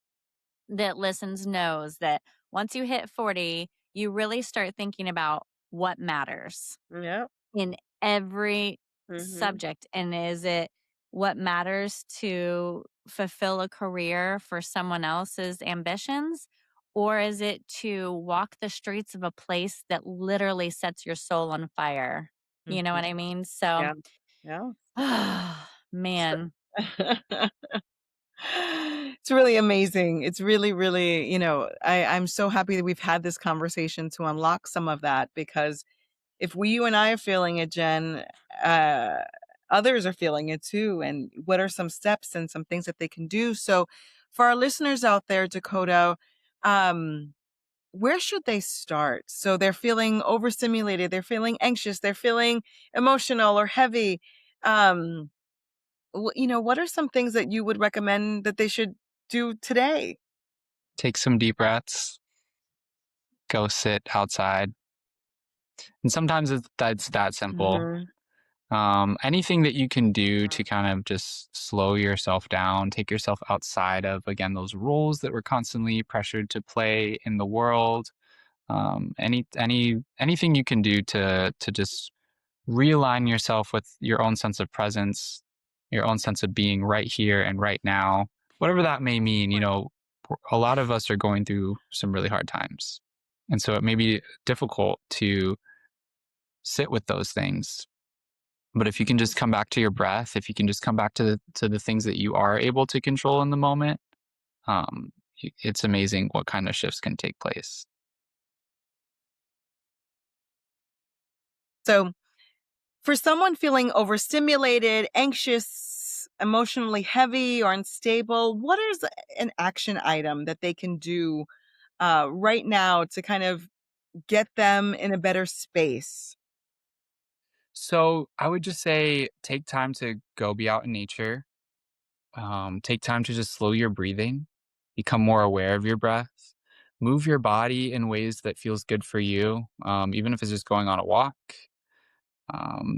that listens knows that once you hit 40, you really start thinking about what matters Yeah. in every Mhm. subject. And is it what matters to fulfill a career for someone else's ambitions? Or is it to walk the streets of a place that literally sets your soul on fire? You know what Mhm. I mean? So, Yeah. Yeah. man, It's really amazing. It's really, really, I'm so happy that we've had this conversation to unlock some of that because if you and I are feeling it, Jen, uh, others are feeling it too. And what are some steps and some things that they can do? So for our listeners out there, Dakota, um, where should they start? So they're feeling overstimulated, they're feeling anxious, they're feeling emotional or heavy. Um, what are some things that you would recommend that they should do today? Take some deep breaths, go sit outside. And sometimes that's that simple. Mhm. Anything that you can do to kind of just slow yourself down, take yourself outside of, again, those roles that we're constantly pressured to play in the world. Anything you can do to just realign yourself with your own sense of presence, your own sense of being right here and right now, whatever that may mean. A lot of us are going through some really hard times. And so it may be difficult to sit with those things. But if you can just come back to your breath, if you can just come back to the things that you are able to control in the moment, it's amazing what kind of shifts can take place. So For someone feeling overstimulated, anxious, emotionally heavy, or unstable, what is an action item that they can do right now to kind of get them in a better space? So I would just say take time to go be out in nature. Take time to just slow your breathing, become more aware of your breath, move your body in ways that feels good for you, even if it's just going on a walk.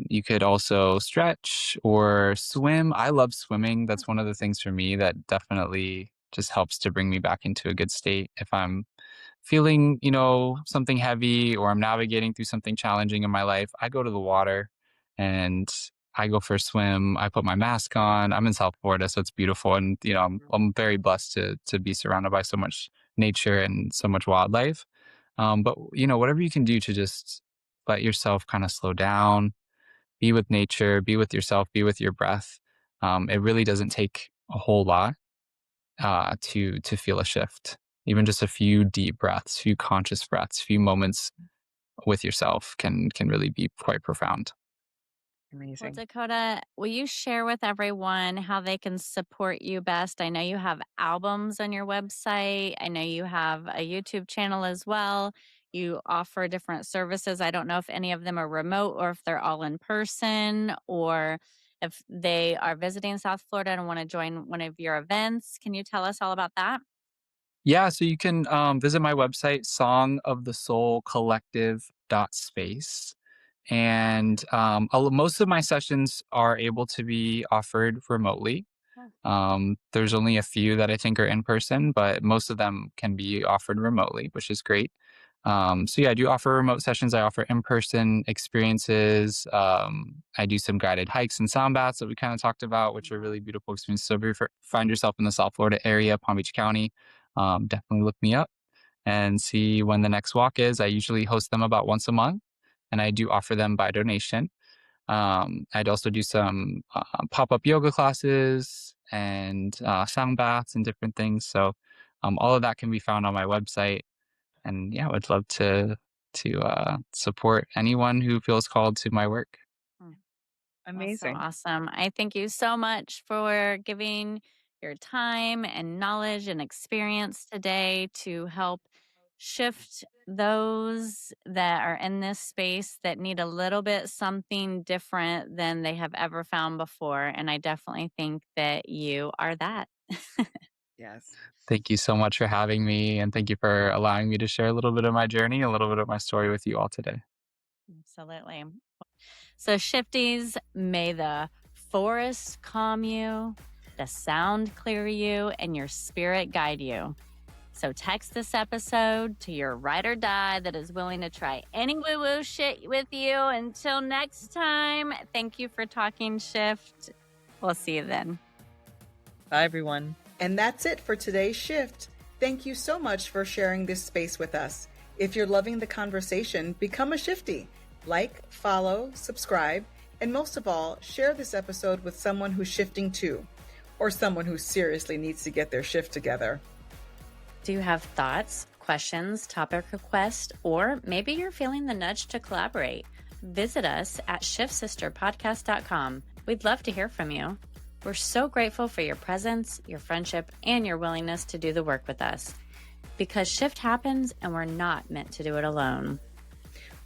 You could also stretch or swim. I love swimming. That's one of the things for me that definitely just helps to bring me back into a good state. If I'm feeling, something heavy or I'm navigating through something challenging in my life, I go to the water and I go for a swim. I put my mask on. I'm in South Florida, so it's beautiful, and I'm very blessed to be surrounded by so much nature and so much wildlife. But whatever you can do to just let yourself kind of slow down, be with nature, be with yourself, be with your breath. It really doesn't take a whole lot to feel a shift. Even just a few deep breaths, few conscious breaths, few moments with yourself can really be quite profound. Well, Amazing. Dakota, will you share with everyone how they can support you best? I know you have albums on your website. I know you have a YouTube channel as well. You offer different services. I don't know if any of them are remote or if they're all in person or if they are visiting South Florida and want to join one of your events. Can you tell us all about that? Yeah, so you can visit my website, songofthesoulcollective.space. And most of my sessions are able to be offered remotely. Oh, There's only a few that I think are in person, but most of them can be offered remotely, which is great. So yeah, I do offer remote sessions. I offer in-person experiences. I do some guided hikes and sound baths that we kind of talked about, which are really beautiful experiences. So if you find yourself in the South Florida area, Palm Beach County, definitely look me up and see when the next walk is. I usually host them about once a month, and I do offer them by donation. I'd also do some pop-up yoga classes and sound baths and different things. So all of that can be found on my website. And yeah, I would love to support anyone who feels called to my work. mm. That's so Amazing. awesome. I thank you so much for giving your time and knowledge and experience today to help shift those that are in this space that need a little bit something different than they have ever found before. And I definitely think that you are that. Yes. Thank you so much for having me, and thank you for allowing me to share a little bit of my journey, a little bit of my story with you all today. Absolutely. So, shifties, may the forest calm you, the sound clear you, and your spirit guide you. So, text this episode to your ride or die that is willing to try any woo woo shit with you. Until next time, thank you for talking shift. We'll see you then. Bye, everyone. And that's it for today's shift. Thank you so much for sharing this space with us. If you're loving the conversation, become a shifty. Like, follow, subscribe, and most of all, share this episode with someone who's shifting too, or someone who seriously needs to get their shift together. Do you have thoughts, questions, topic requests, or maybe you're feeling the nudge to collaborate? Visit us at shiftsisterpodcast.com. We'd love to hear from you. We're so grateful for your presence, your friendship, and your willingness to do the work with us. Because shift happens and we're not meant to do it alone.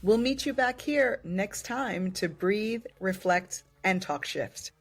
We'll meet you back here next time to breathe, reflect, and talk shift.